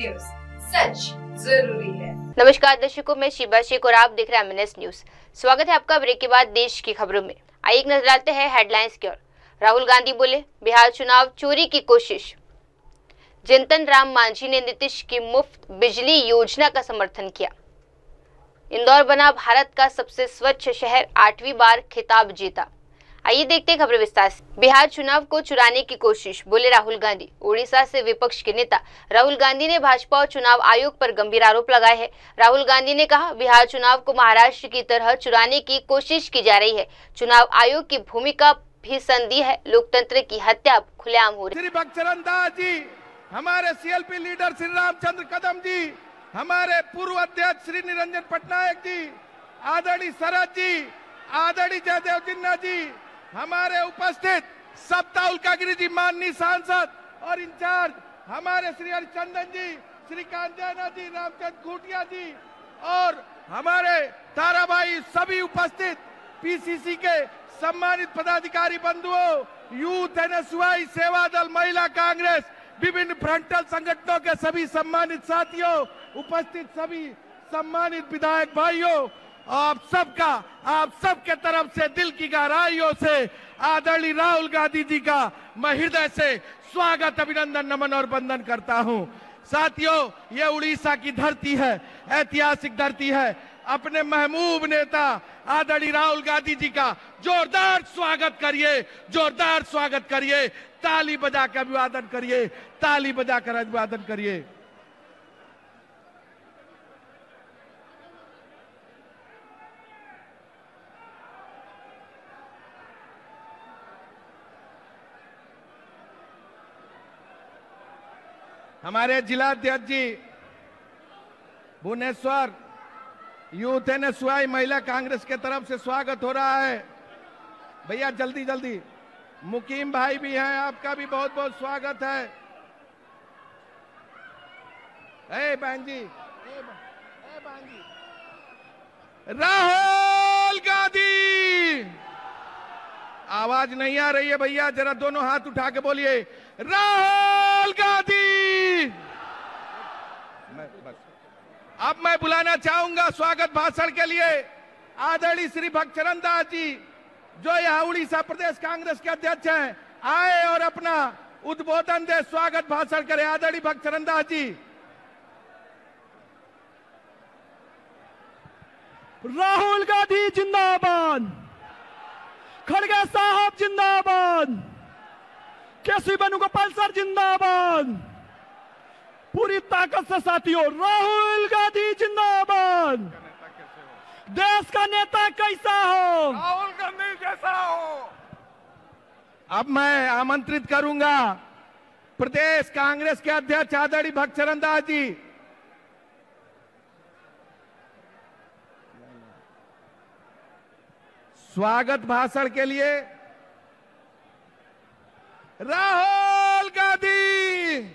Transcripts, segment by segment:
News, सच जरूरी है। नमस्कार दर्शकों, मैं शिबा शेख और आप देख रहे हैं MNS न्यूज। स्वागत है आपका ब्रेक के बाद देश की खबरों में। आइए एक नजर डालते हैं हेडलाइंस की ओर। राहुल गांधी बोले, बिहार चुनाव चोरी की कोशिश। जितन राम मांझी ने नीतीश की मुफ्त बिजली योजना का समर्थन किया। इंदौर बना भारत का सबसे स्वच्छ शहर, 8वीं बार खिताब जीता। आइए देखते हैं खबर विस्तार से। बिहार चुनाव को चुराने की कोशिश, बोले राहुल गांधी। ओडिशा से विपक्ष के नेता राहुल गांधी ने भाजपा और चुनाव आयोग पर गंभीर आरोप लगाए हैं। राहुल गांधी ने कहा, बिहार चुनाव को महाराष्ट्र की तरह चुराने की कोशिश की जा रही है। चुनाव आयोग की भूमिका भी संदिग्ध है। लोकतंत्र की हत्या खुलेआम हो रही है। श्री भक्तचरण दास जी, हमारे CLP लीडर श्री रामचंद्र कदम जी, हमारे पूर्व अध्यक्ष श्री निरंजन पटनायक जी, आदरणीय शरद जी, आदरणीय जयदेव जिन्ना जी, हमारे उपस्थित सप्ताह उल्कागिरी जी, माननीय सांसद और इंचार्ज हमारे श्री हरिचंदन जी, श्रीकांत जैना जी, रामचंद्र खूटिया जी और हमारे ताराबाई, सभी उपस्थित PCC के सम्मानित पदाधिकारी बंधुओं, यूथ NSY, सेवा दल, महिला कांग्रेस, विभिन्न फ्रंटल संगठनों के सभी सम्मानित साथियों, उपस्थित सभी सम्मानित विधायक भाइयों, आप सबके तरफ से दिल की गहराइयों से आदरणीय राहुल गांधी जी का मैं हृदय से स्वागत, अभिनंदन, नमन और वंदन करता हूं। साथियों, ये उड़ीसा की धरती है, ऐतिहासिक धरती है। अपने महबूब नेता आदरणीय राहुल गांधी जी का जोरदार स्वागत करिए, जोरदार स्वागत करिए, ताली बजाकर अभिवादन करिए, ताली बजाकर अभिवादन करिए। हमारे जिलाध्यक्ष जी भुवनेश्वर, यूथ NSY, महिला कांग्रेस के तरफ से स्वागत हो रहा है। भैया जल्दी जल्दी, मुकीम भाई भी हैं, आपका भी बहुत बहुत स्वागत है। बहन जी, राहुल गांधी, आवाज नहीं आ रही है भैया, जरा दोनों हाथ उठा के बोलिए, राहुल गांधी। अब मैं बुलाना चाहूंगा स्वागत भाषण के लिए आदरणीय श्री भक्तचरण दास जी, जो यहाँ उड़ीसा प्रदेश कांग्रेस के अध्यक्ष हैं, आए और अपना उद्बोधन दे, स्वागत भाषण करें। आदरणीय भक्तचरण दास जी। राहुल गांधी जिंदाबाद, खड़गे साहब जिंदाबाद, केसरी वेणुगोपाल सर जिंदाबाद, पूरी ताकत से साथियों, राहुल गांधी जिंदाबाद। देश का नेता कैसा हो? राहुल गांधी जैसा हो। अब मैं आमंत्रित करूंगा प्रदेश कांग्रेस के अध्यक्ष आदरणीय भक्तचरण दास जी। स्वागत भाषण के लिए राहुल गांधी।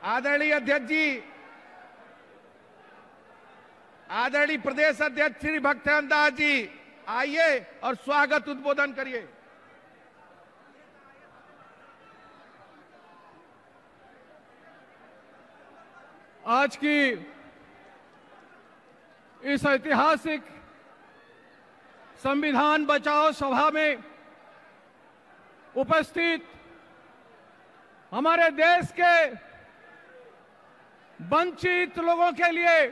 आदरणीय अध्यक्ष जी, आदरणीय प्रदेश अध्यक्ष श्री भक्तचरण दास जी, आइए और स्वागत उद्बोधन करिए। आज की इस ऐतिहासिक संविधान बचाओ सभा में उपस्थित हमारे देश के वंचित लोगों के लिए,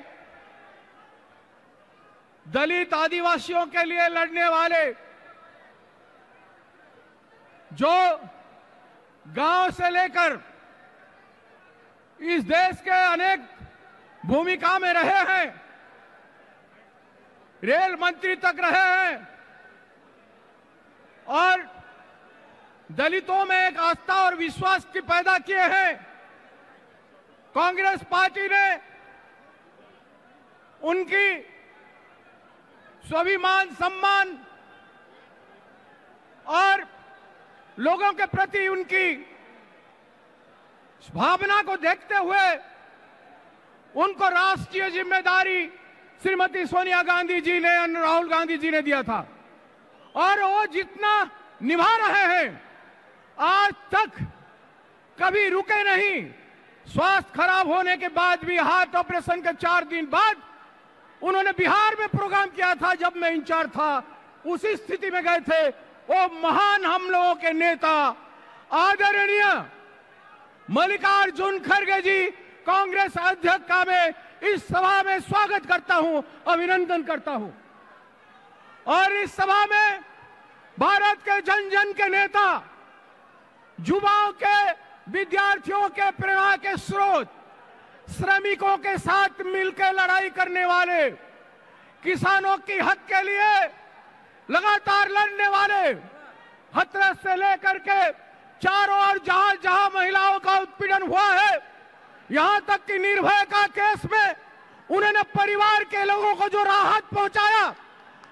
दलित आदिवासियों के लिए लड़ने वाले, जो गांव से लेकर इस देश के अनेक भूमिका में रहे हैं, रेल मंत्री तक रहे हैं और दलितों में एक आस्था और विश्वास की पैदा किए हैं। कांग्रेस पार्टी ने उनकी स्वाभिमान, सम्मान और लोगों के प्रति उनकी भावना को देखते हुए उनको राष्ट्रीय जिम्मेदारी श्रीमती सोनिया गांधी जी ने, राहुल गांधी जी ने दिया था और वो जितना निभा रहे हैं, आज तक कभी रुके नहीं। स्वास्थ्य खराब होने के बाद भी, हार्ट ऑपरेशन के 4 दिन बाद उन्होंने बिहार में प्रोग्राम किया था जब मैं इंचार्ज था, उसी स्थिति में गए थे। वो महान हम लोगों के नेता आदरणीय मल्लिकार्जुन खड़गे जी, कांग्रेस अध्यक्ष का मैं इस सभा में स्वागत करता हूं, अभिनंदन करता हूं। और इस सभा में भारत के जन जन के नेता, युवाओं के, विद्यार्थियों के प्रेरणा के स्रोत, श्रमिकों के साथ मिलकर लड़ाई करने वाले, किसानों की हक के लिए लगातार लड़ने वाले, हथरस से लेकर के चारों ओर जहां जहां महिलाओं का उत्पीड़न हुआ है, यहां तक कि निर्भया का केस में उन्होंने परिवार के लोगों को जो राहत पहुंचाया,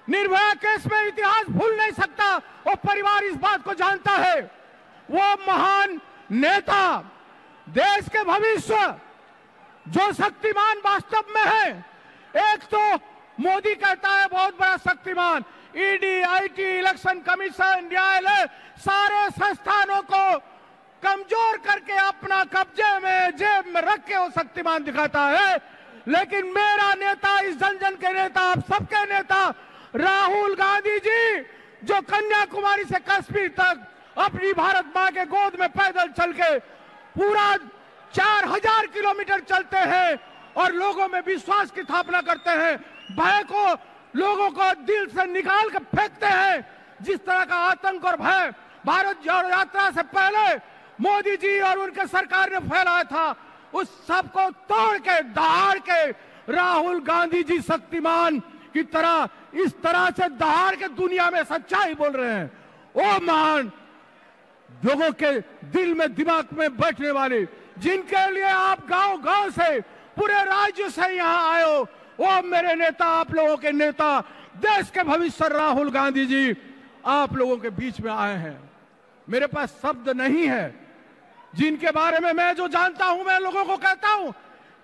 निर्भया केस में इतिहास भूल नहीं सकता, और परिवार इस बात को जानता है। वो महान नेता, देश के भविष्य, जो शक्तिमान वास्तव में है। एक तो मोदी कहता है बहुत बड़ा Shaktimaan, ED, IT, election commission, न्यायालय, सारे संस्थानों को कमजोर करके अपना कब्जे में, जेब में रख के वो शक्तिमान दिखाता है। लेकिन मेरा नेता, इस जन जन के नेता, आप सबके नेता राहुल गांधी जी, जो कन्याकुमारी से कश्मीर तक अपनी भारत मां के गोद में पैदल चल के पूरा 4000 किलोमीटर चलते हैं और लोगों में विश्वास की स्थापना करते हैं, भय को लोगों को दिल से निकाल के फेंकते हैं। जिस तरह का आतंक और भय भारत जोड़ो यात्रा से पहले मोदी जी और उनके सरकार ने फैलाया था, उस सब को तोड़ के, दहाड़ के राहुल गांधी जी शक्तिमान की तरह, इस तरह से दहाड़ के दुनिया में सच्चाई बोल रहे हैं। वो महान लोगों के दिल में, दिमाग में बैठने वाले, जिनके लिए आप गांव गांव से, पूरे राज्य से यहां आए हो, वो मेरे नेता, आप लोगों के नेता, देश के भविष्य राहुल गांधी जी आप लोगों के बीच में आए हैं। मेरे पास शब्द नहीं है जिनके बारे में मैं जो जानता हूं मैं लोगों को कहता हूं,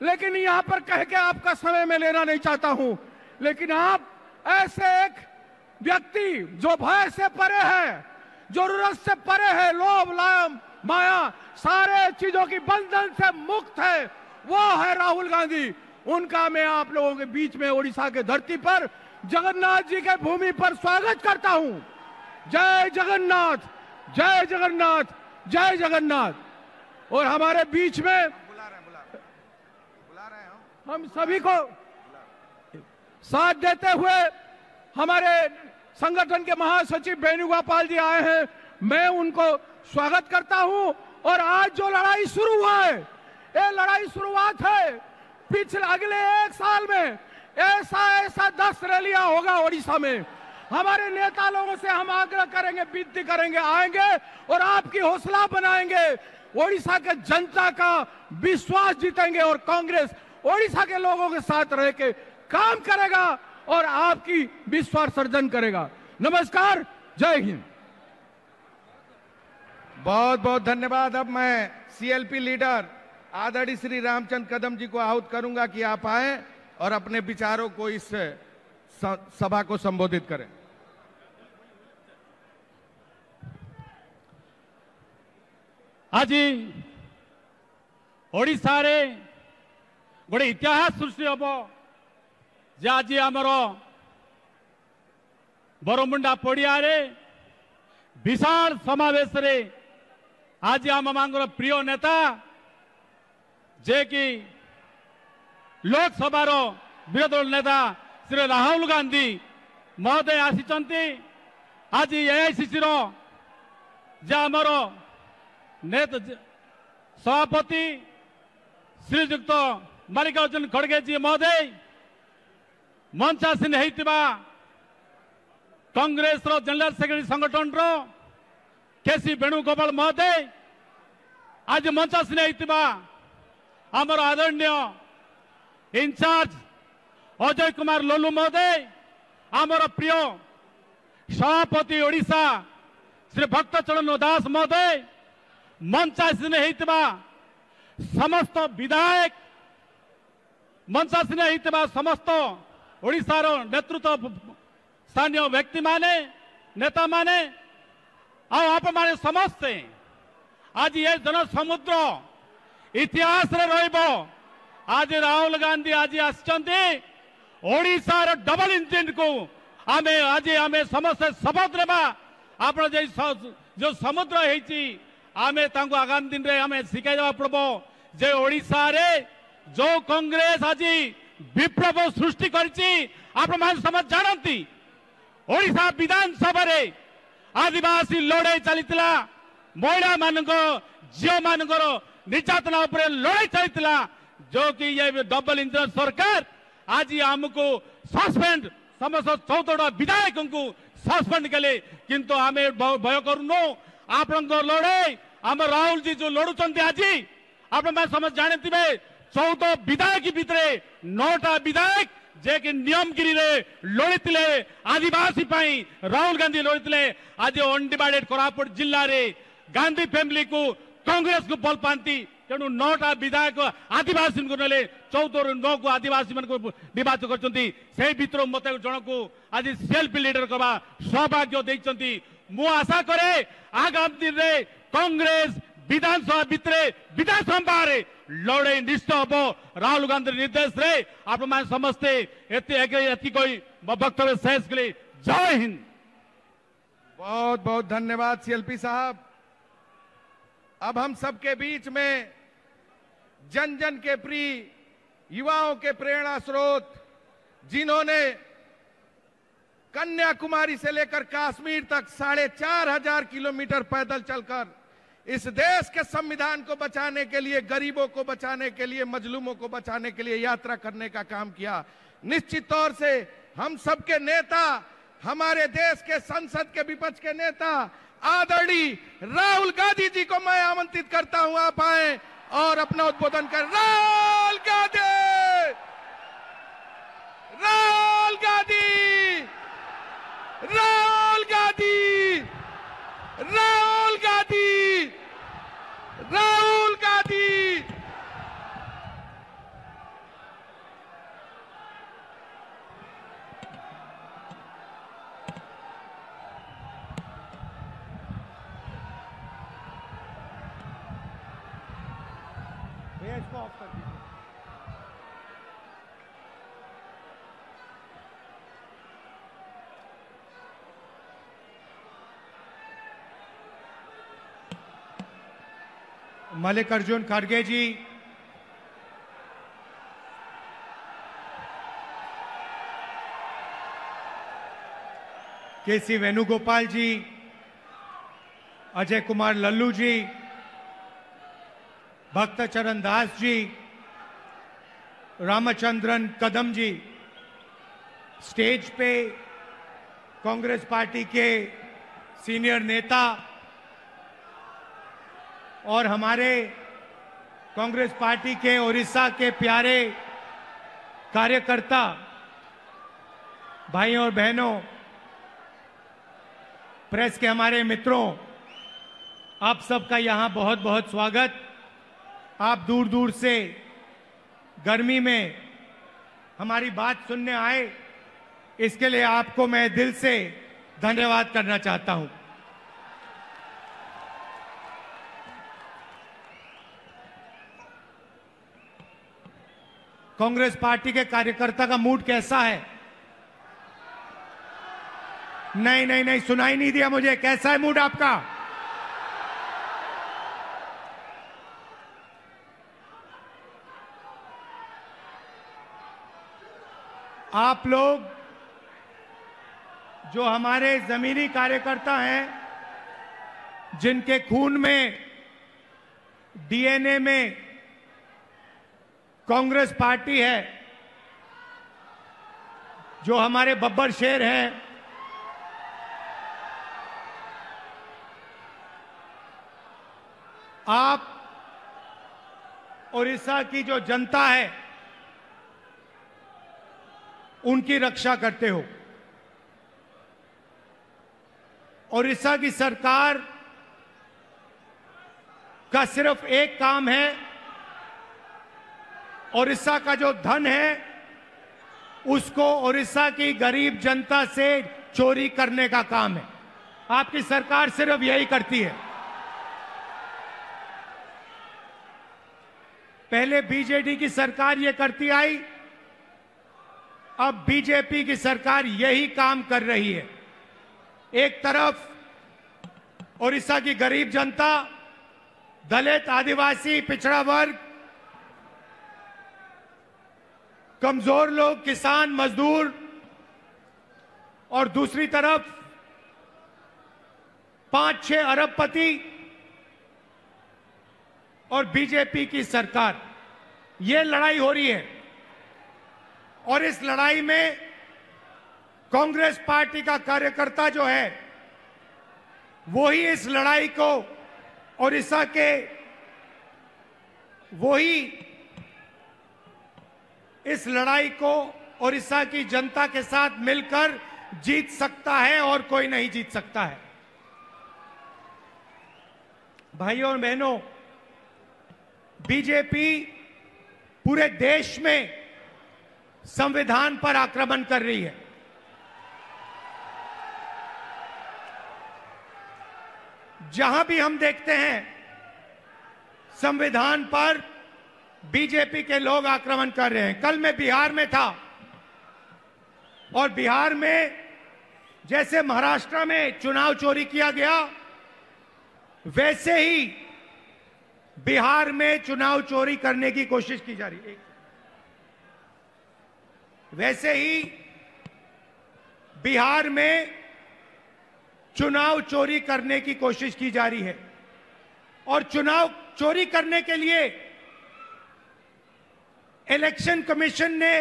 लेकिन यहां पर कह के आपका समय मैं लेना नहीं चाहता हूं। लेकिन आप ऐसे एक व्यक्ति जो भय से परे है, जरूरत से परे है, लोभ, लालच, माया, सारे चीजों की बंधन से मुक्त है, वो है राहुल गांधी। उनका मैं आप लोगों के बीच में उड़ीसा के धरती पर, जगन्नाथ जी के भूमि पर स्वागत करता हूं। जय जगन्नाथ, जय जगन्नाथ, जय जगन्नाथ। और हमारे बीच में बुला रहे हम सभी को साथ देते हुए हमारे संगठन के महासचिव वेणुगोपाल जी आए हैं, मैं उनको स्वागत करता हूं। और आज जो लड़ाई शुरू हुआ है, ये लड़ाई शुरुआत है। पिछले अगले 1 साल में ऐसा 10 रैलियां होगा ओडिशा में। हमारे नेता लोगों से हम आग्रह करेंगे, विनती करेंगे, आएंगे और आपकी हौसला बनाएंगे, ओडिशा के जनता का विश्वास जीतेंगे और कांग्रेस ओडिशा के लोगों के साथ रह के काम करेगा और आपकी विश्वास अर्जन करेगा। नमस्कार, जय हिंद। बहुत बहुत धन्यवाद। अब मैं सीएलपी लीडर आदरणीय श्री रामचंद्र कदम जी को आहूत करूंगा कि आप आए और अपने विचारों को इस सभा को संबोधित करें। आज ओडिशा रे गोटे इतिहास सृष्टि हम जे आज आमर बरमुंडा पड़िया रे विशाल समावेश रे आज आम मांगर प्रिय नेता जे कि लोकसभार विरोधी दल नेता श्री राहुल गांधी महोदय आसी। आज एआईसीसी जे आमर नेता सभापति श्रीजुक्त मल्लिकार्जुन खड़गे जी महोदय, मंचासीन होता कांग्रेस जनरल सेक्रेटरी संगठन केसी वेणुगोपाल महोदय, आज मंचासीन होता आमर आदरणीय इंचार्ज अजय कुमार लोलू महोदय, आमर प्रिय सभापति ओडिशा श्री भक्तचरण दास महोदय, मंचासीन होता समस्त विधायक मंचासीन होता समस्त ओडिशार नेतृत्व स्थानीय व्यक्ति माने नेता माने आप माने समस्ते आज ये जन समुद्र इतिहास रे रहिबो। आज राहुल गांधी आज आछंती ओडिशार डबल इंजिन को आमे आज आमे समस्त शपथ लेबा आप जो समुद्र है आमे तांको आगामी दिन रे आमे शिखाई देबा पड़बो जे ओडिशा रे जो कांग्रेस आज विप्लव सृष्टि करछि आप मान समझ जानती। ओडिशा विधानसभा रे आदिवासी लड़ाई चलीतिला महिला मानक झील मानकर निर्यातना उपरे लड़ाई चलीतिला जो कि ये डबल इंजन सरकार आज आमको सस्पेंड समस्त 14 विधायक को सस्पेंड कले किंतु आमे भय करूनु आपण लड़ाई आम राहुल जी जो लड़ुचंती आज आप समझ जानते 14 विधायक भितर 9टा विधायक जे कि नियमगिरी रे लड़ीते आदिवासी पाई राहुल गांधी लड़ीते आज अनडिवाइडेड कोरापुट जिल्ला रे गांधी फैमिली को कांग्रेस को बल पाती तेणु 9टा विधायक आदिवासी को नेले 14 रु 9 को आदिवासी मन को निर्वाचित करछंती से भितर मते जन को आज सेल्फी लीडर करबा सौभाग्य देइछंती। मु आशा करे आगामी दिन रे कांग्रेस विधानसभा भितर विधानसभा रे लड़ाई निश्चित हम राहुल गांधी निर्देश रे आप समस्ते एति कोई वक्तव्य शेष के लिए जय हिंद। बहुत बहुत धन्यवाद सीएलपी साहब। अब हम सबके बीच में जन जन के प्रिय युवाओं के प्रेरणा स्रोत जिन्होंने कन्याकुमारी से लेकर कश्मीर तक 4,500 किलोमीटर पैदल चलकर इस देश के संविधान को बचाने के लिए, गरीबों को बचाने के लिए, मजलूमों को बचाने के लिए यात्रा करने का काम किया। निश्चित तौर से हम सबके नेता, हमारे देश के संसद के विपक्ष के नेता आदरणीय राहुल गांधी जी को मैं आमंत्रित करता हूं, आप आए और अपना उद्बोधन कर। राहुल गांधी, राहुल गांधी, राहुल गांधी, राहुल गांधी, राहुल गांधी। इसको ऑफ कर दीजिए। मल्लिकार्जुन खड़गे जी, केसी वेणुगोपाल जी, अजय कुमार लल्लू जी, भक्त चरण दास जी, रामचंद्रन कदम जी, स्टेज पे कांग्रेस पार्टी के सीनियर नेता और हमारे कांग्रेस पार्टी के ओडिशा के प्यारे कार्यकर्ता भाइयों और बहनों, प्रेस के हमारे मित्रों, आप सबका यहां बहुत बहुत स्वागत। आप दूर दूर से गर्मी में हमारी बात सुनने आए, इसके लिए आपको मैं दिल से धन्यवाद करना चाहता हूं। कांग्रेस पार्टी के कार्यकर्ता का मूड कैसा है? नहीं, सुनाई नहीं दिया मुझे। कैसा है मूड आपका? आप लोग जो हमारे जमीनी कार्यकर्ता हैं, जिनके खून में, डीएनए में कांग्रेस पार्टी है, जो हमारे बब्बर शेर हैं, आप ओडिशा की जो जनता है उनकी रक्षा करते हो। ओडिशा की सरकार का सिर्फ एक काम है ओडिशा का जो धन है उसको ओडिशा की गरीब जनता से चोरी करने का काम है। आपकी सरकार सिर्फ यही करती है। पहले बीजेडी की सरकार ये करती आई, अब बीजेपी की सरकार यही काम कर रही है। एक तरफ ओडिशा की गरीब जनता, दलित, आदिवासी, पिछड़ा वर्ग, कमजोर लोग, किसान, मजदूर, और दूसरी तरफ 5-6 अरबपति और बीजेपी की सरकार, ये लड़ाई हो रही है। और इस लड़ाई में कांग्रेस पार्टी का कार्यकर्ता जो है वो ही इस लड़ाई को ओडिशा के, वही इस लड़ाई को ओडिशा की जनता के साथ मिलकर जीत सकता है और कोई नहीं जीत सकता है। भाइयों और बहनों, बीजेपी पूरे देश में संविधान पर आक्रमण कर रही है। जहां भी हम देखते हैं संविधान पर बीजेपी के लोग आक्रमण कर रहे हैं। कल मैं बिहार में था और बिहार में जैसे महाराष्ट्र में चुनाव चोरी किया गया, वैसे ही बिहार में चुनाव चोरी करने की कोशिश की जा रही है। वैसे ही बिहार में चुनाव चोरी करने की कोशिश की जा रही है और चुनाव चोरी करने के लिए इलेक्शन कमीशन ने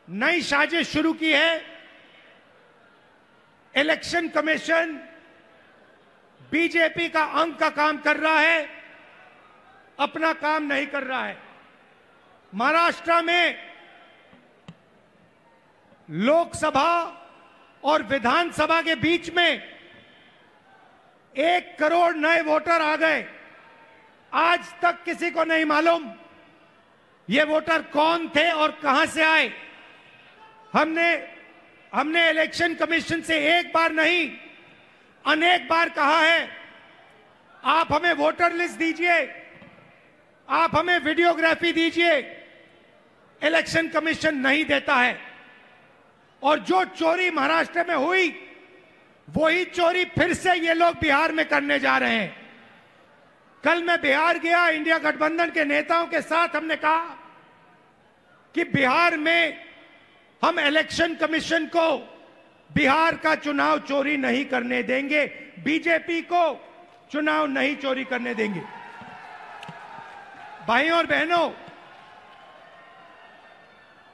नई साजिश शुरू की है। इलेक्शन कमीशन बीजेपी का अंग का काम कर रहा है, अपना काम नहीं कर रहा है। महाराष्ट्र में लोकसभा और विधानसभा के बीच में 1 करोड़ नए वोटर आ गए। आज तक किसी को नहीं मालूम ये वोटर कौन थे और कहां से आए। हमने इलेक्शन कमीशन से एक बार नहीं अनेक बार कहा है, आप हमें वोटर लिस्ट दीजिए, आप हमें वीडियोग्राफी दीजिए। इलेक्शन कमीशन नहीं देता है और जो चोरी महाराष्ट्र में हुई वही चोरी फिर से ये लोग बिहार में करने जा रहे हैं। कल मैं बिहार गया, इंडिया गठबंधन के नेताओं के साथ हमने कहा कि बिहार में हम इलेक्शन कमीशन को बिहार का चुनाव चोरी नहीं करने देंगे, बीजेपी को चुनाव नहीं चोरी करने देंगे। भाइयों और बहनों,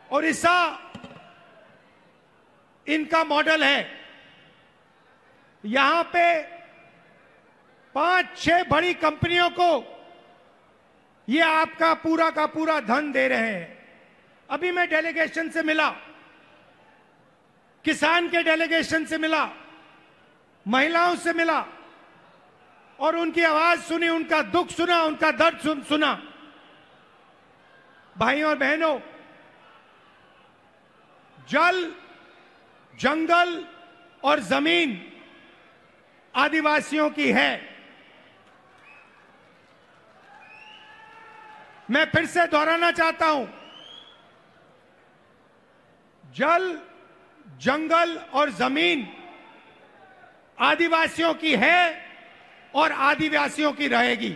ओडिशा इनका मॉडल है। यहां पे 5-6 बड़ी कंपनियों को ये आपका पूरा का पूरा धन दे रहे हैं। अभी मैं डेलीगेशन से मिला, किसान के डेलीगेशन से मिला, महिलाओं से मिला और उनकी आवाज सुनी, उनका दुख सुना, उनका दर्द सुना। भाइयों और बहनों, जल, जंगल और जमीन आदिवासियों की है। मैं फिर से दोहराना चाहता हूं, जल, जंगल और जमीन आदिवासियों की है और आदिवासियों की रहेगी।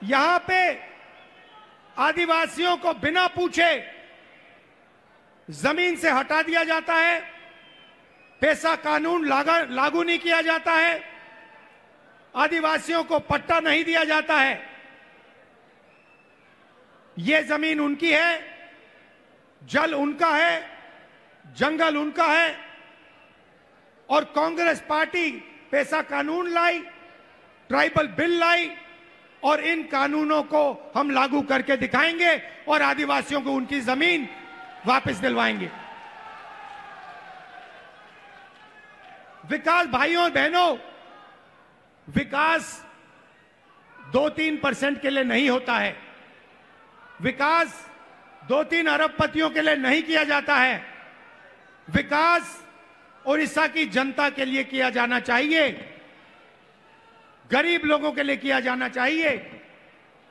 यहां पे आदिवासियों को बिना पूछे जमीन से हटा दिया जाता है, पैसा कानून लागू नहीं किया जाता है, आदिवासियों को पट्टा नहीं दिया जाता है। ये जमीन उनकी है, जल उनका है, जंगल उनका है और कांग्रेस पार्टी पैसा कानून लाई, ट्राइबल बिल लाई और इन कानूनों को हम लागू करके दिखाएंगे और आदिवासियों को उनकी जमीन वापस दिलवाएंगे। विकास, भाइयों और बहनों, विकास 2-3% के लिए नहीं होता है। विकास 2-3 अरबपतियों के लिए नहीं किया जाता है। विकास उड़ीसा की जनता के लिए किया जाना चाहिए, गरीब लोगों के लिए किया जाना चाहिए,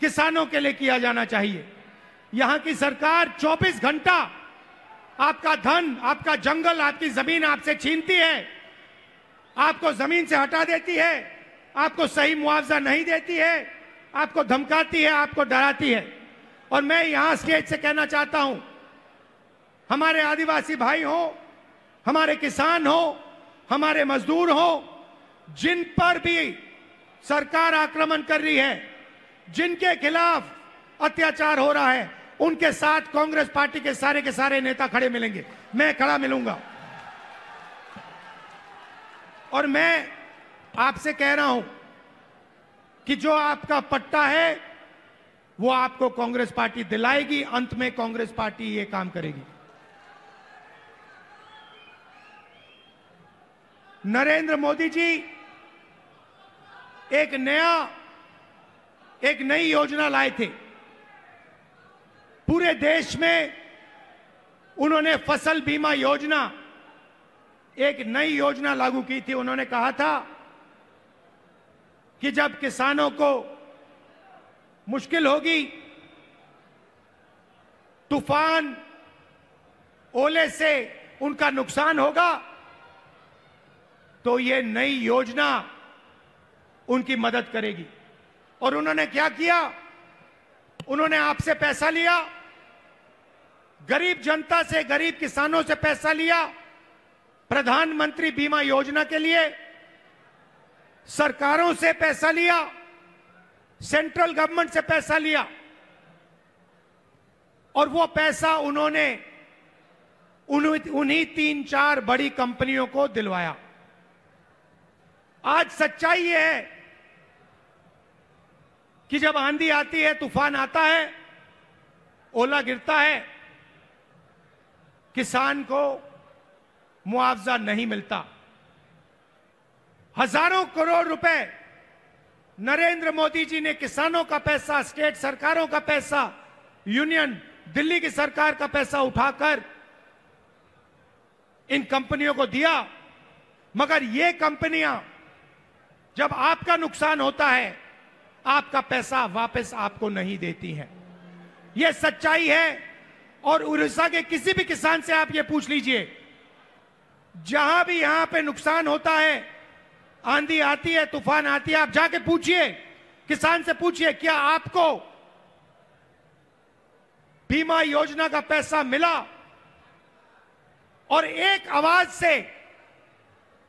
किसानों के लिए किया जाना चाहिए। यहां की सरकार 24 घंटा आपका धन, आपका जंगल, आपकी जमीन आपसे छीनती है, आपको जमीन से हटा देती है, आपको सही मुआवजा नहीं देती है, आपको धमकाती है, आपको डराती है। और मैं यहां स्टेज से कहना चाहता हूं, हमारे आदिवासी भाई हो, हमारे किसान हो, हमारे मजदूर हो, जिन पर भी सरकार आक्रमण कर रही है, जिनके खिलाफ अत्याचार हो रहा है, उनके साथ कांग्रेस पार्टी के सारे नेता खड़े मिलेंगे। मैं खड़ा मिलूंगा। और मैं आपसे कह रहा हूं कि जो आपका पट्टा है वो आपको कांग्रेस पार्टी दिलाएगी। अंत में कांग्रेस पार्टी ये काम करेगी। नरेंद्र मोदी जी एक नई योजना लाए थे। पूरे देश में उन्होंने फसल बीमा योजना, एक नई योजना लागू की थी। उन्होंने कहा था कि जब किसानों को मुश्किल होगी, तूफान, ओले से उनका नुकसान होगा, तो ये नई योजना उनकी मदद करेगी। और उन्होंने क्या किया? उन्होंने आपसे पैसा लिया, गरीब जनता से, गरीब किसानों से पैसा लिया प्रधानमंत्री बीमा योजना के लिए, सरकारों से पैसा लिया, सेंट्रल गवर्नमेंट से पैसा लिया, और वो पैसा उन्होंने उन्हीं 3-4 बड़ी कंपनियों को दिलवाया। आज सच्चाई ये है कि जब आंधी आती है, तूफान आता है, ओला गिरता है, किसान को मुआवजा नहीं मिलता। हजारों करोड़ रुपए नरेंद्र मोदी जी ने किसानों का पैसा, स्टेट सरकारों का पैसा, यूनियन दिल्ली की सरकार का पैसा उठाकर इन कंपनियों को दिया। मगर ये कंपनियां जब आपका नुकसान होता है, आपका पैसा वापस आपको नहीं देती हैं। यह सच्चाई है। और उड़ीसा के किसी भी किसान से आप ये पूछ लीजिए, जहां भी यहां पे नुकसान होता है, आंधी आती है, तूफान आती है, आप जाके पूछिए, किसान से पूछिए, क्या आपको बीमा योजना का पैसा मिला? और एक आवाज से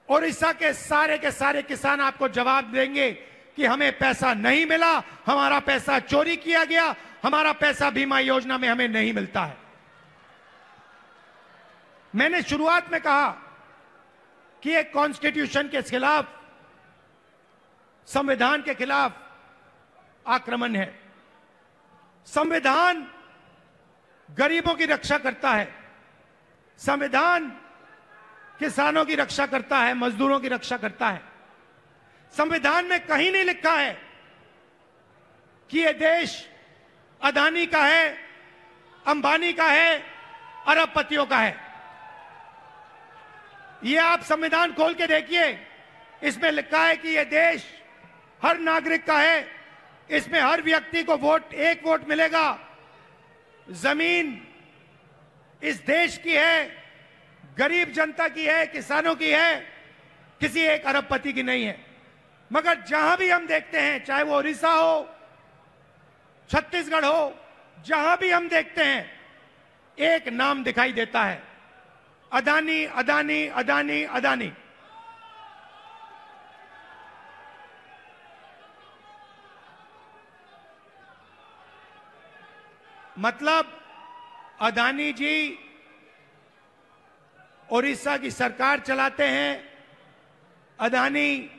उड़ीसा के सारे किसान आपको जवाब देंगे कि हमें पैसा नहीं मिला, हमारा पैसा चोरी किया गया, हमारा पैसा बीमा योजना में हमें नहीं मिलता है। मैंने शुरुआत में कहा कि एक कॉन्स्टिट्यूशन के खिलाफ, संविधान के खिलाफ आक्रमण है। संविधान गरीबों की रक्षा करता है, संविधान किसानों की रक्षा करता है, मजदूरों की रक्षा करता है। संविधान में कहीं नहीं लिखा है कि यह देश अदानी का है, अंबानी का है, अरबपतियों का है। यह आप संविधान खोल के देखिए, इसमें लिखा है कि यह देश हर नागरिक का है, इसमें हर व्यक्ति को एक वोट मिलेगा। जमीन इस देश की है, गरीब जनता की है, किसानों की है, किसी एक अरबपति की नहीं है। मगर जहां भी हम देखते हैं, चाहे वो उड़ीसा हो, छत्तीसगढ़ हो, जहां भी हम देखते हैं, एक नाम दिखाई देता है, अदानी, अदानी, अदानी, अदानी। मतलब अदानी जी उड़ीसा की सरकार चलाते हैं, अदानी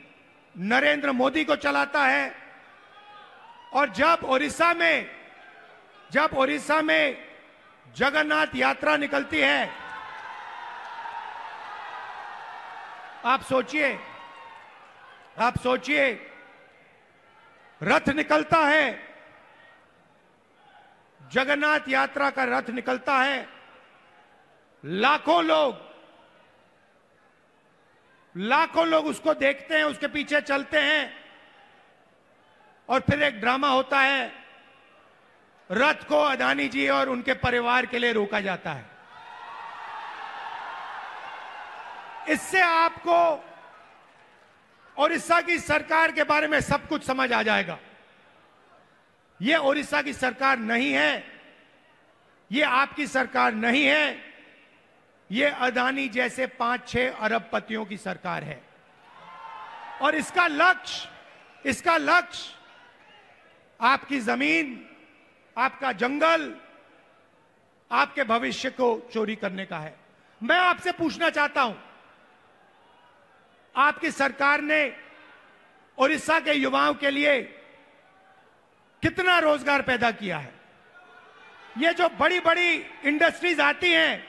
नरेंद्र मोदी को चलाता है। और जब उड़ीसा में जगन्नाथ यात्रा निकलती है, आप सोचिए रथ निकलता है, जगन्नाथ यात्रा का रथ निकलता है, लाखों लोग उसको देखते हैं, उसके पीछे चलते हैं, और फिर एक ड्रामा होता है। रथ को अदानी जी और उनके परिवार के लिए रोका जाता है। इससे आपको ओडिशा की सरकार के बारे में सब कुछ समझ आ जाएगा। यह ओडिशा की सरकार नहीं है, यह आपकी सरकार नहीं है, यह अदानी जैसे 5-6 अरबपतियों की सरकार है। और इसका लक्ष्य आपकी जमीन, आपका जंगल, आपके भविष्य को चोरी करने का है। मैं आपसे पूछना चाहता हूं, आपकी सरकार ने ओडिशा के युवाओं के लिए कितना रोजगार पैदा किया है? ये जो बड़ी बड़ी इंडस्ट्रीज आती हैं,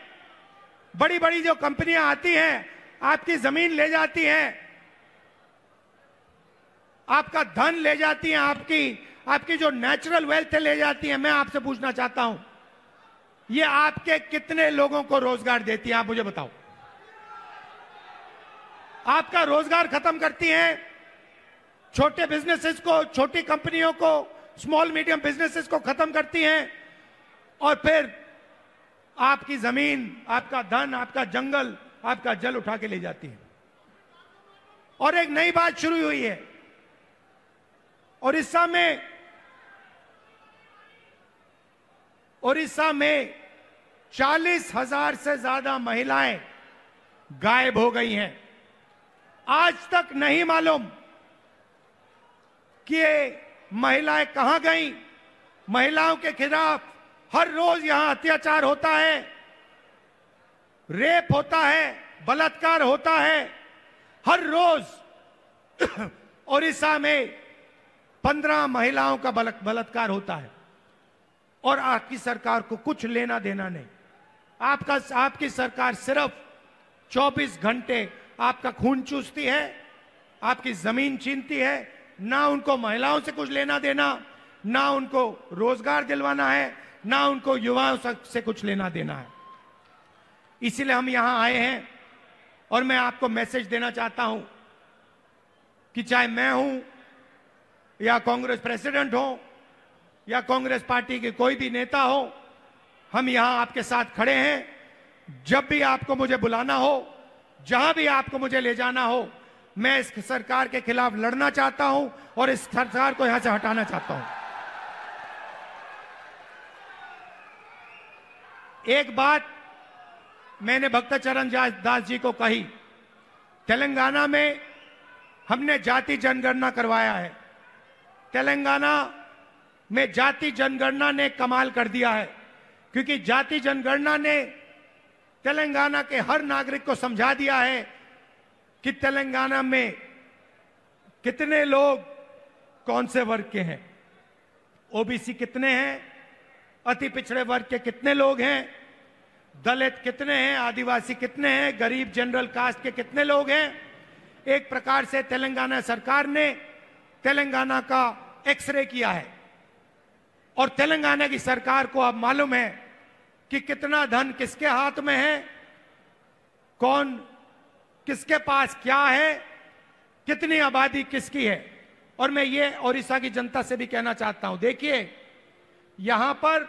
बड़ी बड़ी जो कंपनियां आती हैं, आपकी जमीन ले जाती हैं, आपका धन ले जाती हैं, आपकी जो नेचुरल वेल्थ ले जाती हैं। मैं आपसे पूछना चाहता हूं, ये आपके कितने लोगों को रोजगार देती है? आप मुझे बताओ। आपका रोजगार खत्म करती हैं, छोटे बिजनेसेस को, छोटी कंपनियों को, स्मॉल मीडियम बिजनेसेस को खत्म करती हैं, और फिर आपकी जमीन, आपका धन, आपका जंगल, आपका जल उठा के ले जाती है। और एक नई बात शुरू हुई है ओडिशा में 40,000 से ज्यादा महिलाएं गायब हो गई हैं। आज तक नहीं मालूम कि ये महिलाएं कहां गईं। महिलाओं के खिलाफ हर रोज यहां अत्याचार होता है, रेप होता है, बलात्कार होता है। हर रोज ओडिशा में 15 महिलाओं का बलात्कार होता है, और आपकी सरकार को कुछ लेना देना नहीं। आपकी सरकार सिर्फ 24 घंटे आपका खून चूसती है, आपकी जमीन छीनती है। ना उनको महिलाओं से कुछ लेना देना, ना उनको रोजगार दिलवाना है, ना उनको युवाओं से कुछ लेना देना है। इसीलिए हम यहां आए हैं, और मैं आपको मैसेज देना चाहता हूं कि चाहे मैं हूं, या कांग्रेस प्रेसिडेंट हो, या कांग्रेस पार्टी के कोई भी नेता हो, हम यहां आपके साथ खड़े हैं। जब भी आपको मुझे बुलाना हो, जहां भी आपको मुझे ले जाना हो, मैं इस सरकार के खिलाफ लड़ना चाहता हूं, और इस सरकार को यहां से हटाना चाहता हूं। एक बात मैंने भक्तचरण दास जी को कही, तेलंगाना में हमने जाति जनगणना करवाया है। तेलंगाना में जाति जनगणना ने कमाल कर दिया है, क्योंकि जाति जनगणना ने तेलंगाना के हर नागरिक को समझा दिया है कि तेलंगाना में कितने लोग कौन से वर्ग के हैं, ओबीसी कितने हैं, अति पिछड़े वर्ग के कितने लोग हैं, दलित कितने हैं, आदिवासी कितने हैं, गरीब जनरल कास्ट के कितने लोग हैं। एक प्रकार से तेलंगाना सरकार ने तेलंगाना का एक्सरे किया है, और तेलंगाना की सरकार को अब मालूम है कि कितना धन किसके हाथ में है, कौन किसके पास क्या है, कितनी आबादी किसकी है। और मैं ये ओडिशा की जनता से भी कहना चाहता हूं, देखिए यहां पर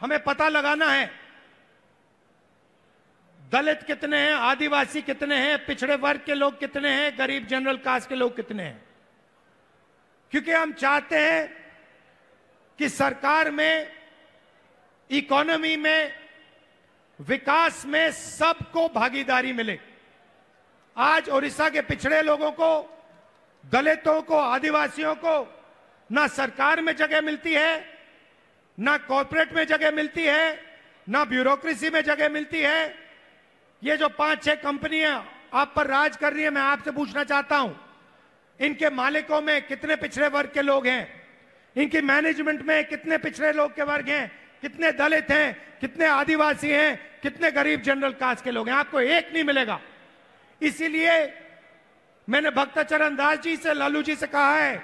हमें पता लगाना है दलित कितने हैं, आदिवासी कितने हैं, पिछड़े वर्ग के लोग कितने हैं, गरीब जनरल कास्ट के लोग कितने हैं। क्योंकि हम चाहते हैं कि सरकार में, इकोनॉमी में, विकास में सबको भागीदारी मिले। आज ओडिशा के पिछड़े लोगों को, दलितों को, आदिवासियों को ना सरकार में जगह मिलती है, ना कॉर्पोरेट में जगह मिलती है, ना ब्यूरोक्रेसी में जगह मिलती है। ये जो 5-6 कंपनियां आप पर राज कर रही है, मैं आपसे पूछना चाहता हूं, इनके मालिकों में कितने पिछड़े वर्ग के लोग हैं, इनकी मैनेजमेंट में कितने पिछड़े लोग के वर्ग हैं, कितने दलित हैं, कितने आदिवासी हैं, कितने गरीब जनरल कास्ट के लोग हैं। आपको एक नहीं मिलेगा। इसीलिए मैंने भक्तचरण दास जी से, लालू जी से कहा है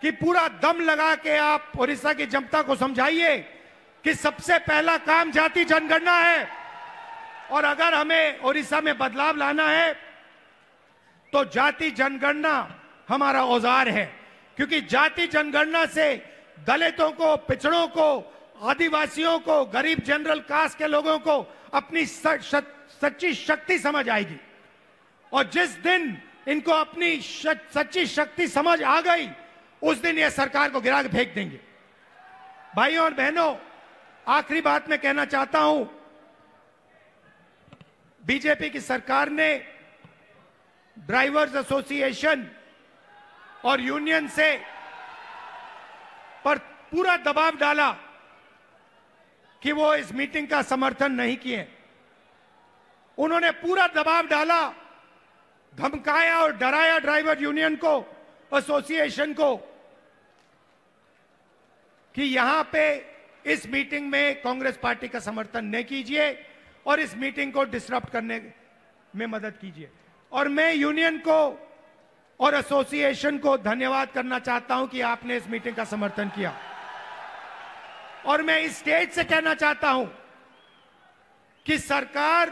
कि पूरा दम लगा के आप उड़ीसा की जनता को समझाइए कि सबसे पहला काम जाति जनगणना है, और अगर हमें उड़ीसा में बदलाव लाना है तो जाति जनगणना हमारा औजार है, क्योंकि जाति जनगणना से दलितों को, पिछड़ों को, आदिवासियों को, गरीब जनरल कास्ट के लोगों को अपनी सच्ची शक्ति समझ आएगी। और जिस दिन इनको अपनी सच्ची शक्ति समझ आ गई, उस दिन ये सरकार को गिरा के फेंक देंगे। भाइयों और बहनों, आखिरी बात मैं कहना चाहता हूं, बीजेपी की सरकार ने ड्राइवर्स एसोसिएशन और यूनियन से पर पूरा दबाव डाला कि वो इस मीटिंग का समर्थन नहीं किए। उन्होंने पूरा दबाव डाला, धमकाया और डराया ड्राइवर यूनियन को, एसोसिएशन को, कि यहां पे इस मीटिंग में कांग्रेस पार्टी का समर्थन नहीं कीजिए और इस मीटिंग को डिसरप्ट करने में मदद कीजिए। और मैं यूनियन को और एसोसिएशन को धन्यवाद करना चाहता हूं कि आपने इस मीटिंग का समर्थन किया। और मैं इस स्टेज से कहना चाहता हूं कि सरकार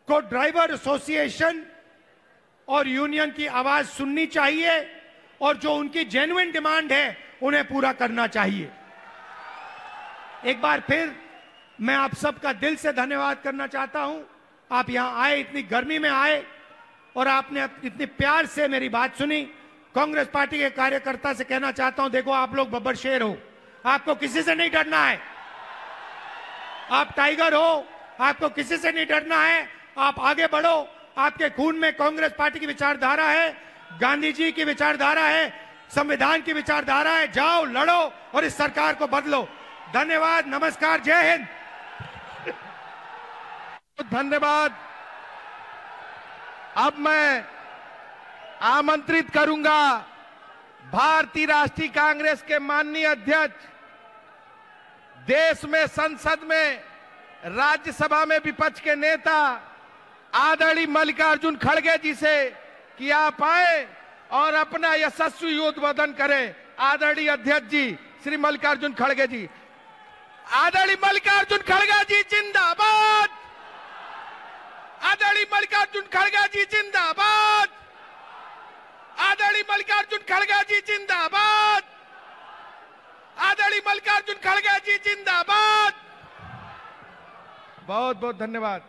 को ड्राइवर एसोसिएशन और यूनियन की आवाज सुननी चाहिए और जो उनकी जेन्युइन डिमांड है उन्हें पूरा करना चाहिए। एक बार फिर मैं आप सबका दिल से धन्यवाद करना चाहता हूं। आप यहां आए, इतनी गर्मी में आए और आपने इतने प्यार से मेरी बात सुनी। कांग्रेस पार्टी के कार्यकर्ता से कहना चाहता हूं, देखो आप लोग बब्बर शेर हो, आपको किसी से नहीं डरना है। आप टाइगर हो, आपको किसी से नहीं डरना है। आप आगे बढ़ो, आपके खून में कांग्रेस पार्टी की विचारधारा है, गांधी जी की विचारधारा है, संविधान की विचारधारा है। जाओ, लड़ो और इस सरकार को बदलो। धन्यवाद, नमस्कार, जय हिंद। धन्यवाद। अब मैं आमंत्रित करूंगा भारतीय राष्ट्रीय कांग्रेस के माननीय अध्यक्ष, देश में संसद में, राज्यसभा में विपक्ष के नेता आदरणीय मल्लिकार्जुन खड़गे जी से कि आप आए और अपना यशस्वी उद्बोधन करें। आदरणीय अध्यक्ष जी श्री मल्लिकार्जुन खड़गे जी। आदरणीय मल्लिकार्जुन खड़गे जी जिंदाबाद। आदरणीय मल्लिकार्जुन खड़गे जी जिंदाबाद। आदरणीय मल्लिकार्जुन खड़गे जी जिंदाबाद। आदरणीय मल्लिकार्जुन खड़गे जी जिंदाबाद। बहुत बहुत धन्यवाद।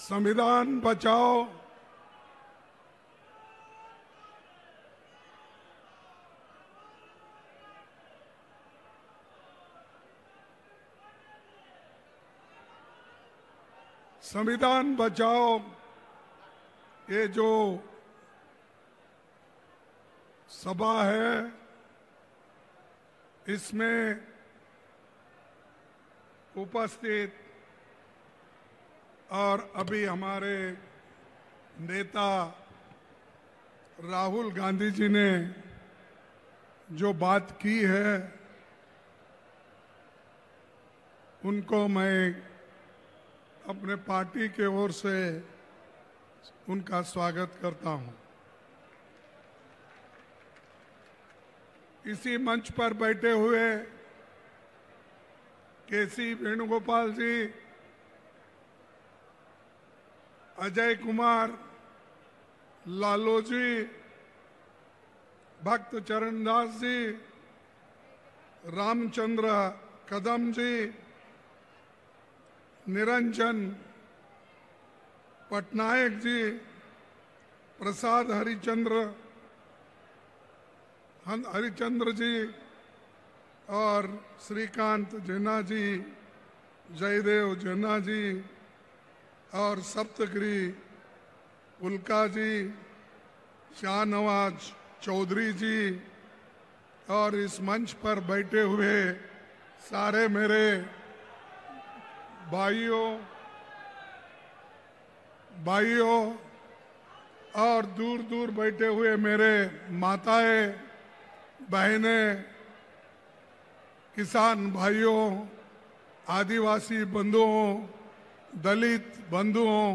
संविधान बचाओ, संविधान बचाओ। ये जो सभा है, इसमें उपस्थित और अभी हमारे नेता राहुल गांधी जी ने जो बात की है, उनको मैं अपने पार्टी के ओर से उनका स्वागत करता हूं। इसी मंच पर बैठे हुए केसी वेणुगोपाल जी, अजय कुमार, लालू जी, भक्त चरण दास जी, रामचंद्र कदम जी, निरंजन पटनायक जी, प्रसाद हरिचंद्र जी और श्रीकांत जेना जी, जयदेव जेना जी और सप्तगिरी उल्का जी, शाहनवाज चौधरी जी और इस मंच पर बैठे हुए सारे मेरे भाइयों और दूर दूर बैठे हुए मेरे माताएं, बहनें किसान भाइयों, आदिवासी बंधुओं, दलित बंधुओं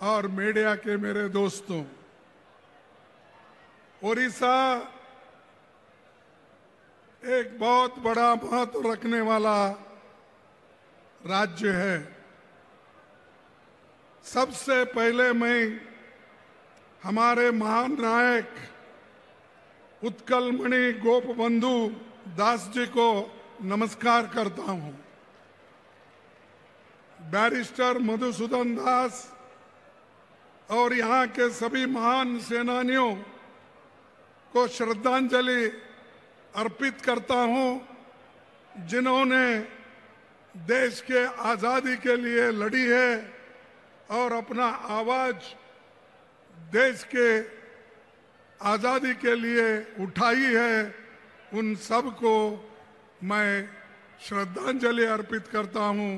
और मीडिया के मेरे दोस्तों, ओडिशा एक बहुत बड़ा महत्व रखने वाला राज्य है। सबसे पहले मैं हमारे महान नायक उत्कलमणि गोपबंधु दास जी को नमस्कार करता हूं। बैरिस्टर मधुसूदन दास और यहाँ के सभी महान सेनानियों को श्रद्धांजलि अर्पित करता हूं, जिन्होंने देश के आजादी के लिए लड़ी है और अपना आवाज देश के आजादी के लिए उठाई है। उन सब को मैं श्रद्धांजलि अर्पित करता हूं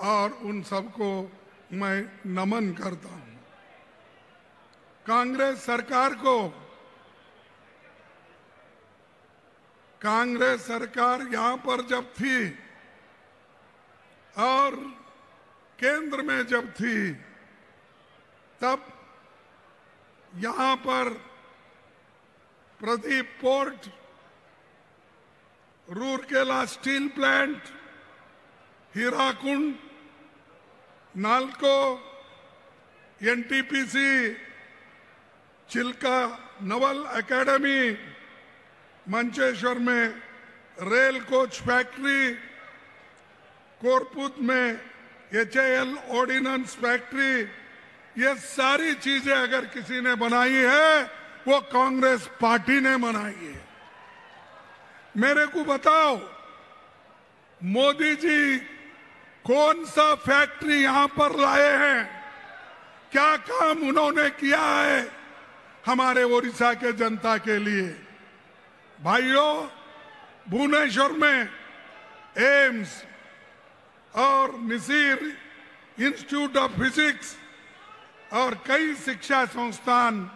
और उन सबको मैं नमन करता हूं। कांग्रेस सरकार यहां पर जब थी और केंद्र में जब थी, तब यहां पर Paradip port, Rourkela steel plant, Hirakud, NALCO, NTPC, Chilka naval academy, Mancheswar में रेल कोच फैक्ट्री, कोरपुत में HAL ऑर्डिनेंस फैक्ट्री, ये सारी चीजें अगर किसी ने बनाई है वो कांग्रेस पार्टी ने बनाई है। मेरे को बताओ, मोदी जी कौन सा फैक्ट्री यहां पर लाए हैं? क्या काम उन्होंने किया है हमारे ओडिशा के जनता के लिए? भाइयों, भुवनेश्वर में एम्स और निसीर इंस्टीट्यूट ऑफ फिजिक्स और कई शिक्षा संस्थान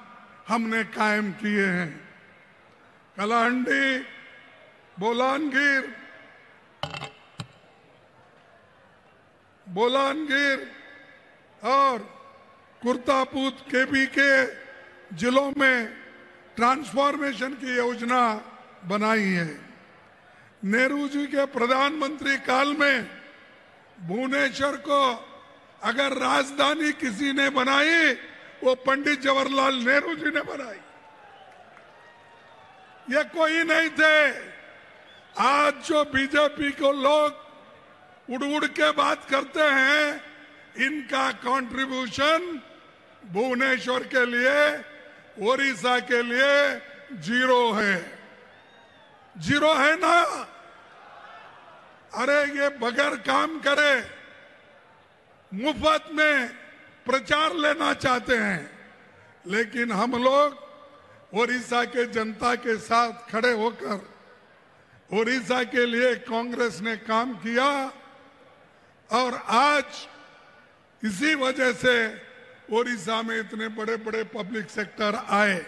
हमने कायम किए हैं। कलाहंडी, बोलानगिर और कुर्तापूत केबी के जिलों में ट्रांसफॉर्मेशन की योजना बनाई है। नेहरू जी के प्रधानमंत्री काल में भुवनेश्वर को अगर राजधानी किसी ने बनाई, वो पंडित जवाहरलाल नेहरू जी ने बनाई। ये कोई नहीं थे। आज जो बीजेपी को लोग उड़ उड़ के बात करते हैं, इनका कंट्रीब्यूशन भुवनेश्वर के लिए, ओडिशा के लिए जीरो है। जीरो है ना? अरे ये बगैर काम करे मुफ्त में प्रचार लेना चाहते हैं, लेकिन हम लोग ओडिशा के जनता के साथ खड़े होकर ओडिशा के लिए कांग्रेस ने काम किया और आज इसी वजह से ओडिशा में इतने बड़े बड़े पब्लिक सेक्टर आए।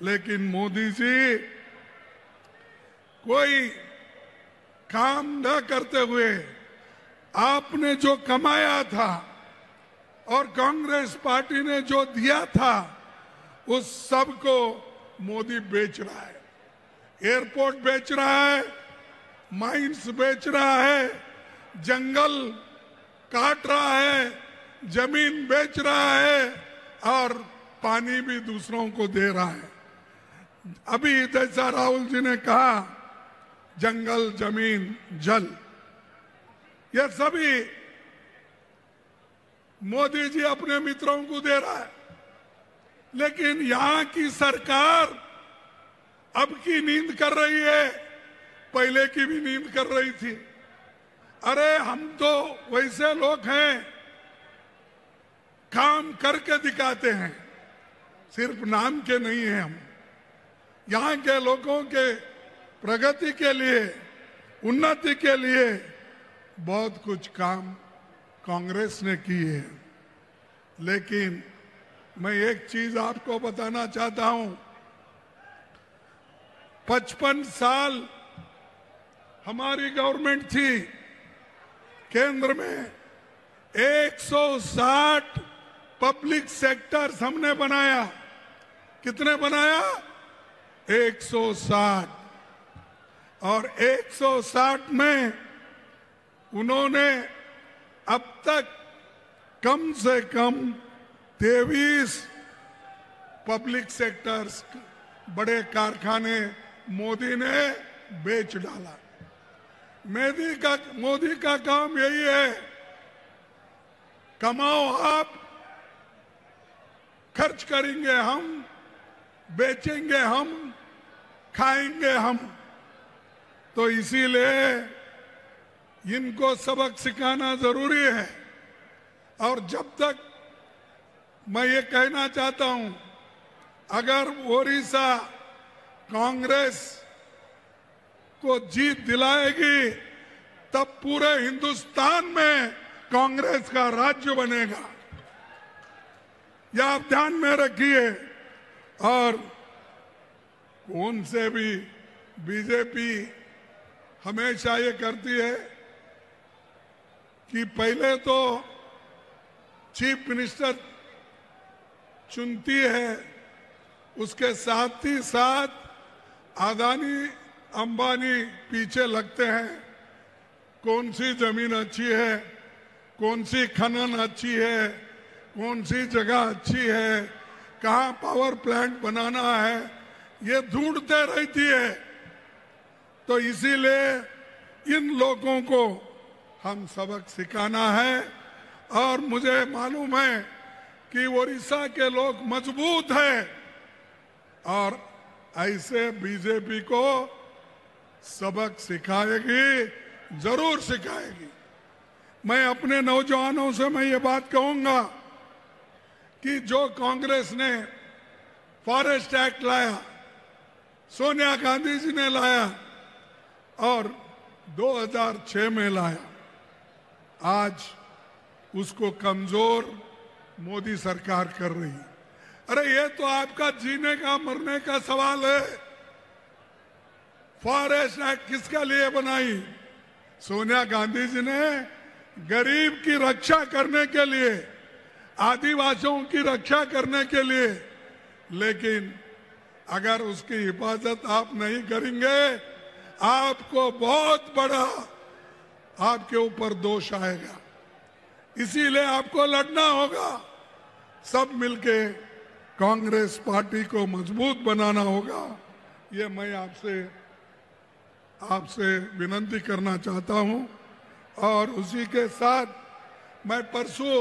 लेकिन मोदी जी कोई काम न करते हुए आपने जो कमाया था और कांग्रेस पार्टी ने जो दिया था, उस सब को मोदी बेच रहा है। एयरपोर्ट बेच रहा है, माइंस बेच रहा है, जंगल काट रहा है, जमीन बेच रहा है और पानी भी दूसरों को दे रहा है। अभी जैसा राहुल जी ने कहा, जंगल, जमीन, जल, ये सभी मोदी जी अपने मित्रों को दे रहा है। लेकिन यहां की सरकार अब की नींद कर रही है, पहले की भी नींद कर रही थी। अरे हम तो वैसे लोग हैं, काम करके दिखाते हैं, सिर्फ नाम के नहीं हैं हम। यहाँ के लोगों के प्रगति के लिए, उन्नति के लिए बहुत कुछ काम कांग्रेस ने की है। लेकिन मैं एक चीज आपको बताना चाहता हूं, 55 साल हमारी गवर्नमेंट थी केंद्र में 160 पब्लिक सेक्टर्स हमने बनाया। कितने बनाया? 160। और 160 में उन्होंने अब तक कम से कम 23 पब्लिक सेक्टर्स, बड़े कारखाने मोदी ने बेच डाला। मोदी का काम यही है, कमाओ आप, खर्च करेंगे हम, बेचेंगे हम, खाएंगे हम। तो इसीलिए इनको सबक सिखाना जरूरी है। और जब तक मैं ये कहना चाहता हूं, अगर ओडिशा कांग्रेस को जीत दिलाएगी तब पूरे हिंदुस्तान में कांग्रेस का राज्य बनेगा, यह आप ध्यान में रखिए। और कौन से भी बीजेपी हमेशा ये करती है कि पहले तो चीफ मिनिस्टर चुनती है, उसके साथ ही साथ अदानी अंबानी पीछे लगते हैं। कौन सी जमीन अच्छी है, कौन सी खनन अच्छी है, कौन सी जगह अच्छी है, कहाँ पावर प्लांट बनाना है, ये ढूंढते रहती है। तो इसीलिए इन लोगों को हम सबक सिखाना है। और मुझे मालूम है कि ओडिशा के लोग मजबूत हैं और ऐसे बीजेपी को सबक सिखाएगी, जरूर सिखाएगी। मैं अपने नौजवानों से मैं ये बात कहूंगा कि जो कांग्रेस ने फॉरेस्ट एक्ट लाया, सोनिया गांधी जी ने लाया और 2006 में लाया, आज उसको कमजोर मोदी सरकार कर रही है। अरे ये तो आपका जीने का मरने का सवाल है। फॉरेस्ट एक्ट किसके लिए बनाई? सोनिया गांधी जी ने गरीब की रक्षा करने के लिए, आदिवासियों की रक्षा करने के लिए। लेकिन अगर उसकी हिफाजत आप नहीं करेंगे, आपको बहुत बड़ा आपके ऊपर दोष आएगा। इसीलिए आपको लड़ना होगा, सब मिलके कांग्रेस पार्टी को मजबूत बनाना होगा। ये मैं आपसे विनती करना चाहता हूं। और उसी के साथ मैं परसों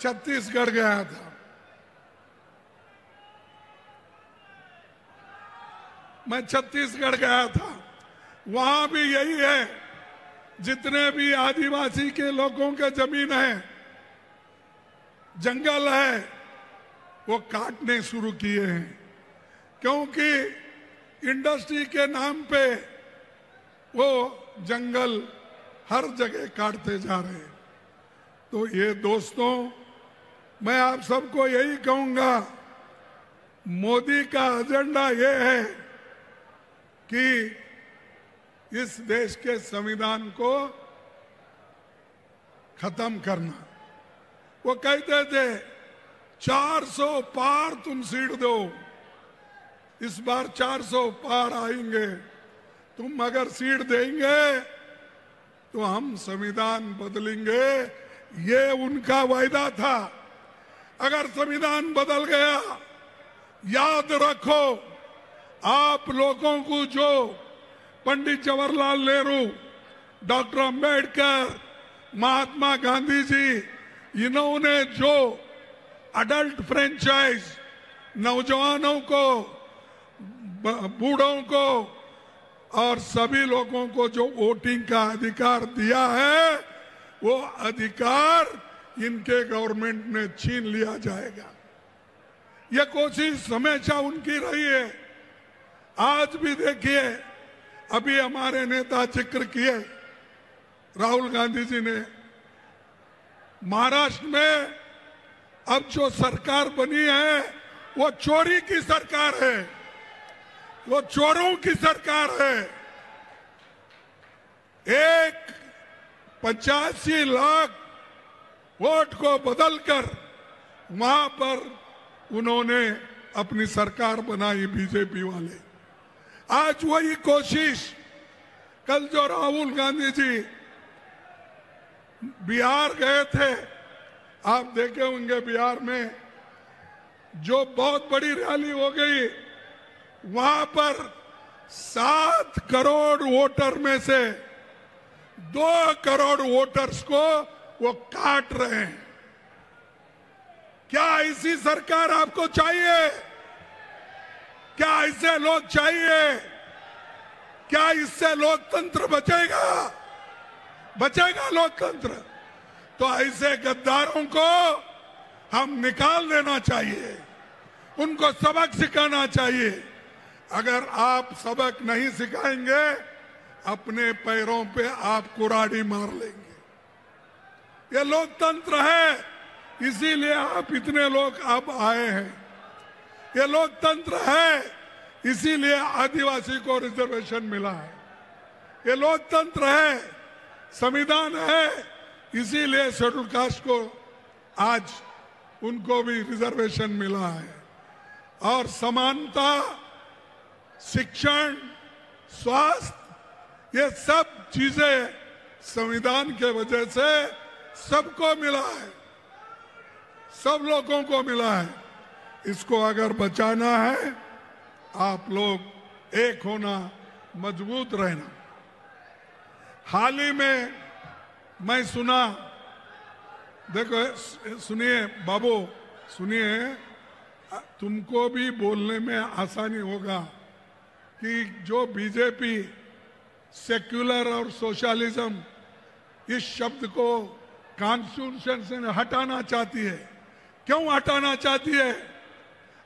छत्तीसगढ़ गया था। मैं छत्तीसगढ़ गया था, वहां भी यही है, जितने भी आदिवासी के लोगों के जमीन है, जंगल है, वो काटने शुरू किए हैं। क्योंकि इंडस्ट्री के नाम पे वो जंगल हर जगह काटते जा रहे हैं। तो ये दोस्तों, मैं आप सबको यही कहूंगा, मोदी का एजेंडा ये है कि इस देश के संविधान को खत्म करना। वो कहते थे 400 पार तुम सीट दो, इस बार 400 पार आएंगे। तुम अगर सीट देंगे तो हम संविधान बदलेंगे, ये उनका वायदा था। अगर संविधान बदल गया, याद रखो, आप लोगों को जो पंडित जवाहरलाल नेहरू, डॉक्टर अंबेडकर, महात्मा गांधी जी, इन्होंने जो अडल्ट फ्रेंचाइज, नौजवानों को, बूढ़ों को और सभी लोगों को जो वोटिंग का अधिकार दिया है, वो अधिकार इनके गवर्नमेंट में छीन लिया जाएगा। ये कोशिश हमेशा उनकी रही है। आज भी देखिए, अभी हमारे नेता जिक्र किए, राहुल गांधी जी ने, महाराष्ट्र में अब जो सरकार बनी है वो चोरी की सरकार है, वो चोरों की सरकार है। एक 85 लाख वोट को बदलकर वहां पर उन्होंने अपनी सरकार बनाई बीजेपी वाले। आज वही कोशिश, कल जो राहुल गांधी जी बिहार गए थे, आप देखे होंगे बिहार में जो बहुत बड़ी रैली हो गई, वहां पर 7 करोड़ वोटर में से 2 करोड़ वोटर्स को वो काट रहे हैं। क्या ऐसी सरकार आपको चाहिए? क्या ऐसे लोग चाहिए? क्या इससे लोकतंत्र बचेगा? बचेगा लोकतंत्र? तो ऐसे गद्दारों को हम निकाल देना चाहिए, उनको सबक सिखाना चाहिए। अगर आप सबक नहीं सिखाएंगे, अपने पैरों पे आप कुराड़ी मार लेंगे। ये लोकतंत्र है, इसीलिए आप इतने लोग अब आए हैं। ये लोकतंत्र है, इसीलिए आदिवासी को रिजर्वेशन मिला है। ये लोकतंत्र है, संविधान है, इसीलिए शेड्यूल कास्ट को आज उनको भी रिजर्वेशन मिला है। और समानता, शिक्षण, स्वास्थ्य, ये सब चीजें संविधान के वजह से सबको मिला है, सब लोगों को मिला है। इसको अगर बचाना है, आप लोग एक होना, मजबूत रहना। हाल ही में मैं सुना, देखो सुनिए बाबू, सुनिए, तुमको भी बोलने में आसानी होगा कि जो बीजेपी सेक्युलर और सोशलिज्म इस शब्द को कॉन्स्टिट्यूशन से हटाना चाहती है। क्यों हटाना चाहती है?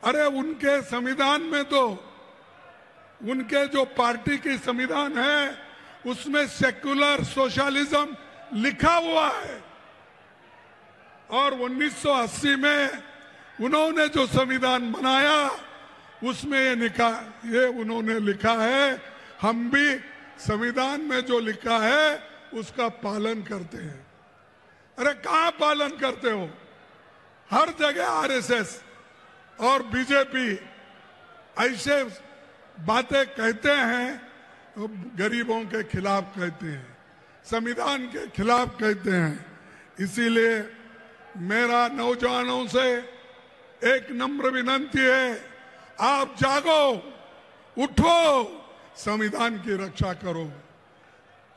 अरे उनके संविधान में तो, उनके जो पार्टी की संविधान है उसमें सेक्युलर सोशलिज्म लिखा हुआ है। और 1980 में उन्होंने जो संविधान बनाया उसमें ये उन्होंने लिखा है, हम भी संविधान में जो लिखा है उसका पालन करते हैं। अरे कहाँ पालन करते हो? हर जगह आरएसएस और बीजेपी ऐसे बातें कहते हैं, गरीबों के खिलाफ कहते हैं, संविधान के खिलाफ कहते हैं। इसीलिए मेरा नौजवानों से एक नम्र विनती है, आप जागो, उठो, संविधान की रक्षा करो,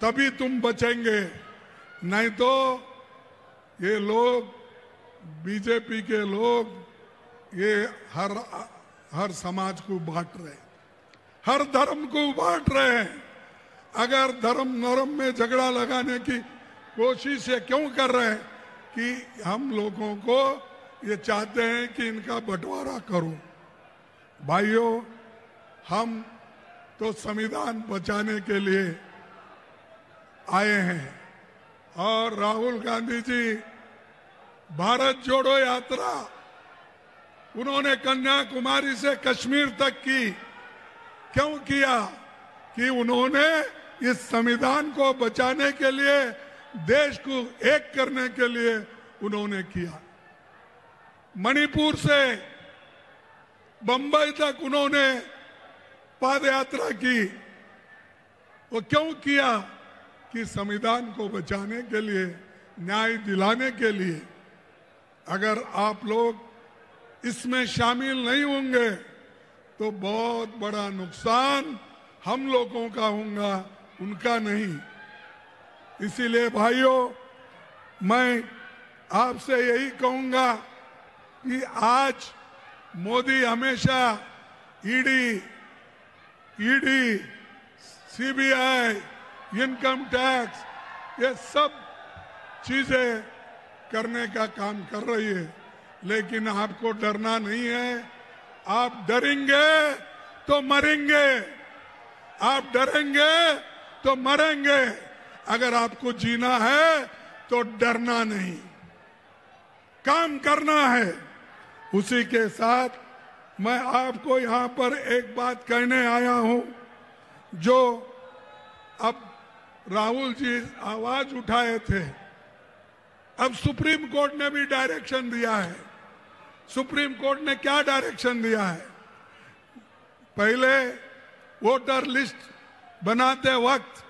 तभी तुम बचेंगे। नहीं तो ये लोग, बीजेपी के लोग, ये हर समाज को बांट रहे, हर धर्म को बांट रहे हैं। अगर धर्म नरम में झगड़ा लगाने की कोशिश ये क्यों कर रहे हैं? कि हम लोगों को ये चाहते हैं कि इनका बंटवारा करो। भाइयों, हम तो संविधान बचाने के लिए आए हैं। और राहुल गांधी जी भारत जोड़ो यात्रा उन्होंने कन्याकुमारी से कश्मीर तक की। क्यों किया? कि उन्होंने इस संविधान को बचाने के लिए, देश को एक करने के लिए उन्होंने किया। मणिपुर से बंबई तक उन्होंने पद यात्रा की। वो क्यों किया? कि संविधान को बचाने के लिए, न्याय दिलाने के लिए। अगर आप लोग इसमें शामिल नहीं होंगे तो बहुत बड़ा नुकसान हम लोगों का होगा, उनका नहीं। इसीलिए भाइयों, मैं आपसे यही कहूंगा कि आज मोदी हमेशा ईडी, सीबीआई, इनकम टैक्स, ये सब चीजें करने का काम कर रही है, लेकिन आपको डरना नहीं है। आप डरेंगे तो मरेंगे, आप डरेंगे तो मरेंगे। अगर आपको जीना है तो डरना नहीं, काम करना है। उसी के साथ मैं आपको यहाँ पर एक बात कहने आया हूँ, जो अब राहुल जी आवाज उठाए थे। अब सुप्रीम कोर्ट ने भी डायरेक्शन दिया है। सुप्रीम कोर्ट ने क्या डायरेक्शन दिया है? पहले वोटर लिस्ट बनाते वक्त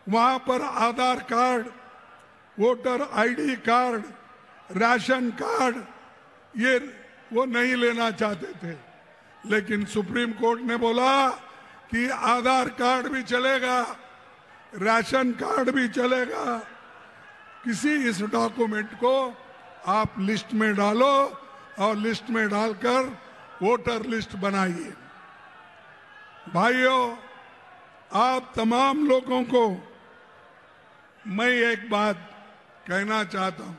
वहां पर Aadhaar card, voter ID card, ration card ये वो नहीं लेना चाहते थे, लेकिन सुप्रीम कोर्ट ने बोला कि आधार कार्ड भी चलेगा, राशन कार्ड भी चलेगा, किसी इस डॉक्यूमेंट को आप लिस्ट में डालो और लिस्ट में डालकर वोटर लिस्ट बनाइए। भाइयों, आप तमाम लोगों को मैं एक बात कहना चाहता हूं,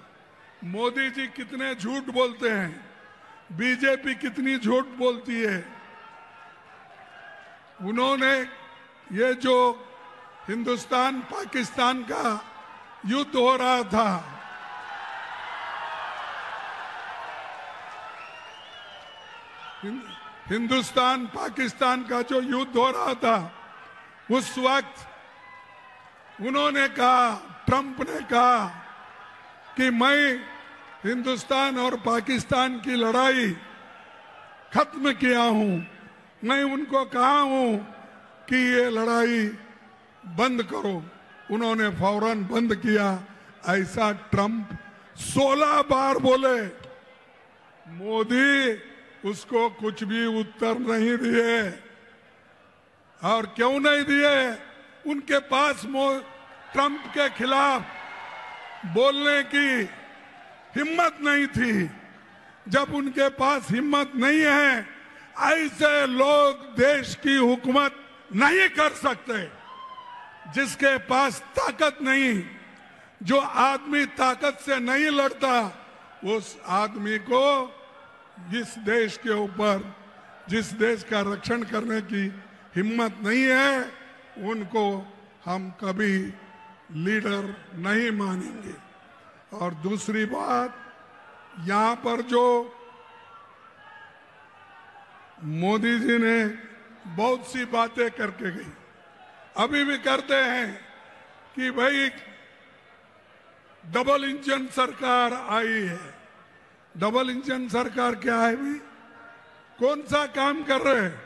मोदी जी कितने झूठ बोलते हैं, बीजेपी कितनी झूठ बोलती है। उन्होंने ये जो हिंदुस्तान पाकिस्तान का युद्ध हो रहा था, हिंदुस्तान पाकिस्तान का जो युद्ध हो रहा था, उस वक्त उन्होंने कहा, ट्रंप ने कहा कि मैं हिंदुस्तान और पाकिस्तान की लड़ाई खत्म किया हूं। मैं उनको कहा हूं कि ये लड़ाई बंद करो, उन्होंने फौरन बंद किया। ऐसा ट्रंप 16 बार बोले, मोदी उसको कुछ भी उत्तर नहीं दिए। और क्यों नहीं दिए? उनके पास ट्रंप के खिलाफ बोलने की हिम्मत नहीं थी। जब उनके पास हिम्मत नहीं है, ऐसे लोग देश की हुकूमत नहीं कर सकते। जिसके पास ताकत नहीं, जो आदमी ताकत से नहीं लड़ता, उस आदमी को इस देश के ऊपर, जिस देश का रक्षण करने की हिम्मत नहीं है, उनको हम कभी लीडर नहीं मानेंगे। और दूसरी बात, यहां पर जो मोदी जी ने बहुत सी बातें करके गई, अभी भी करते हैं कि भाई डबल इंजन सरकार आई है। डबल इंजन सरकार क्या है भाई? कौन सा काम कर रहे हैं?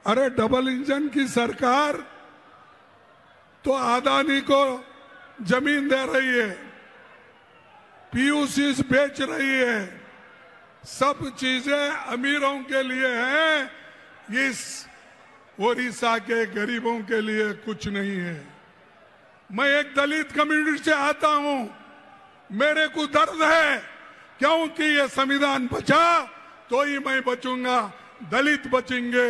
अरे डबल इंजन की सरकार तो अदानी को जमीन दे रही है, पीयूसी बेच रही है, सब चीजें अमीरों के लिए हैं, इस ओडिशा के गरीबों के लिए कुछ नहीं है। मैं एक दलित कम्युनिटी से आता हूं, मेरे को दर्द है, क्योंकि ये संविधान बचा तो ही मैं बचूंगा। दलित बचेंगे,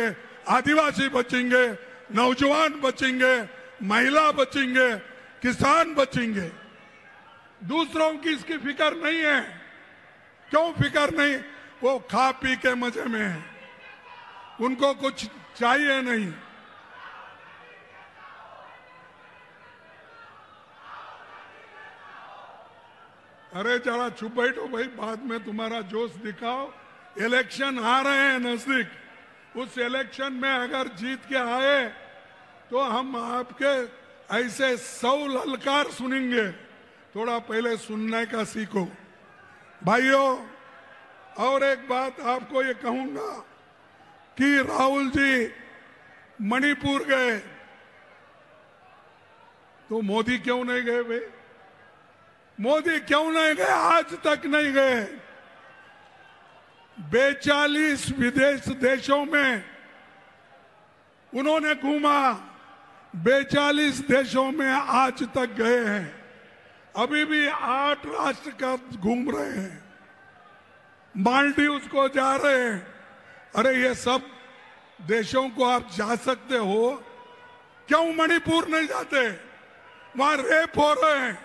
आदिवासी बचेंगे, नौजवान बचेंगे, महिला बचेंगे, किसान बचेंगे। दूसरों की इसकी फिक्र नहीं है। क्यों फिक्र नहीं? वो खा पी के मजे में है, उनको कुछ चाहिए नहीं। अरे जरा चुप बैठो भाई, बाद में तुम्हारा जोश दिखाओ। इलेक्शन आ रहे हैं नजदीक, उस इलेक्शन में अगर जीत के आए तो हम आपके ऐसे 100 ललकार सुनेंगे। थोड़ा पहले सुनने का सीखो भाइयों। और एक बात आपको ये कहूंगा कि राहुल जी मणिपुर गए तो मोदी क्यों नहीं गए भाई? मोदी क्यों नहीं गए? आज तक नहीं गए। 42 विदेश देशों में उन्होंने घूमा, 42 देशों में आज तक गए हैं। अभी भी 8 राष्ट्र का घूम रहे हैं, मालदीव्स को जा रहे हैं। अरे ये सब देशों को आप जा सकते हो, क्यों मणिपुर नहीं जाते? वहां रेप हो रहे हैं,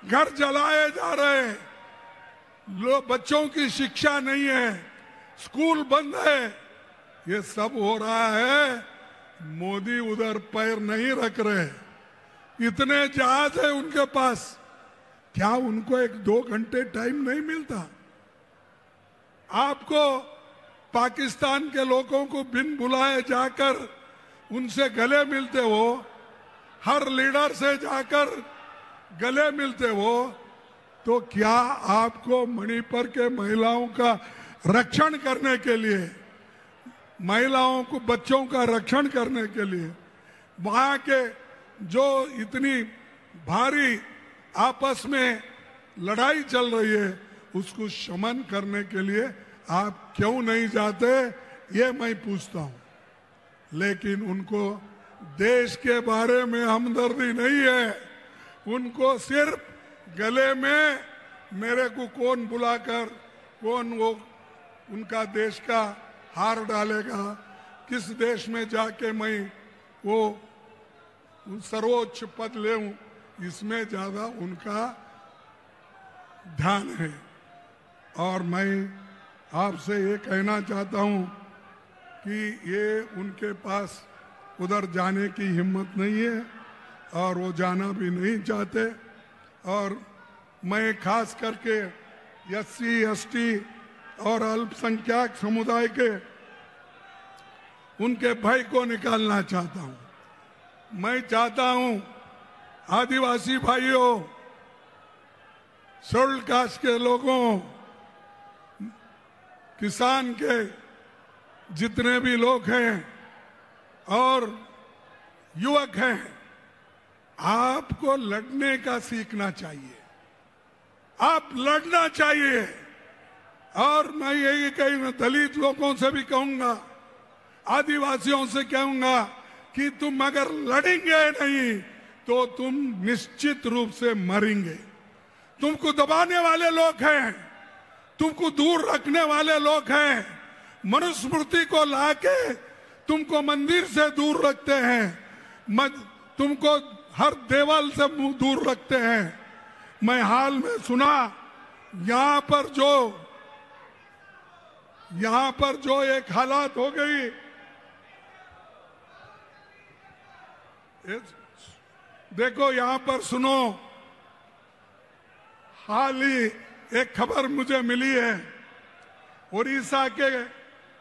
घर जलाए जा रहे हैं, बच्चों की शिक्षा नहीं है, स्कूल बंद है, ये सब हो रहा है। मोदी उधर पैर नहीं रख रहे। इतने जहाज है उनके पास, क्या उनको 1-2 घंटे टाइम नहीं मिलता? आपको पाकिस्तान के लोगों को बिन बुलाए जाकर उनसे गले मिलते हो। हर लीडर से जाकर गले मिलते हो, तो क्या आपको मणिपुर के महिलाओं का रक्षण करने के लिए, महिलाओं को, बच्चों का रक्षण करने के लिए, वहां के जो इतनी भारी आपस में लड़ाई चल रही है उसको शमन करने के लिए आप क्यों नहीं जाते, ये मैं पूछता हूं। लेकिन उनको देश के बारे में हमदर्दी नहीं है, उनको सिर्फ गले में मेरे को कौन बुलाकर कौन वो उनका देश का हार डालेगा, किस देश में जाके मैं वो सर्वोच्च पद लेऊं, इसमें ज्यादा उनका ध्यान है। और मैं आपसे ये कहना चाहता हूं कि ये उनके पास उधर जाने की हिम्मत नहीं है और वो जाना भी नहीं चाहते। और मैं खास करके SC ST और अल्पसंख्यक समुदाय के उनके भय को निकालना चाहता हूं। मैं चाहता हूं आदिवासी भाइयों, शेड्यूल कास्ट के लोगों, किसान के जितने भी लोग हैं और युवक हैं, आपको लड़ने का सीखना चाहिए, आप लड़ना चाहिए। और मैं यही कहीं दलित लोगों से भी कहूंगा, आदिवासियों से कहूंगा कि तुम अगर लड़ेंगे नहीं तो तुम निश्चित रूप से मरेंगे। तुमको दबाने वाले लोग हैं, तुमको दूर रखने वाले लोग हैं, मनुस्मृति को लाके तुमको मंदिर से दूर रखते हैं, तुमको हर देवल से दूर रखते हैं। मैं हाल में सुना यहाँ पर जो एक हालात हो गई, देखो यहाँ पर सुनो, हाल ही एक खबर मुझे मिली है, उड़ीसा के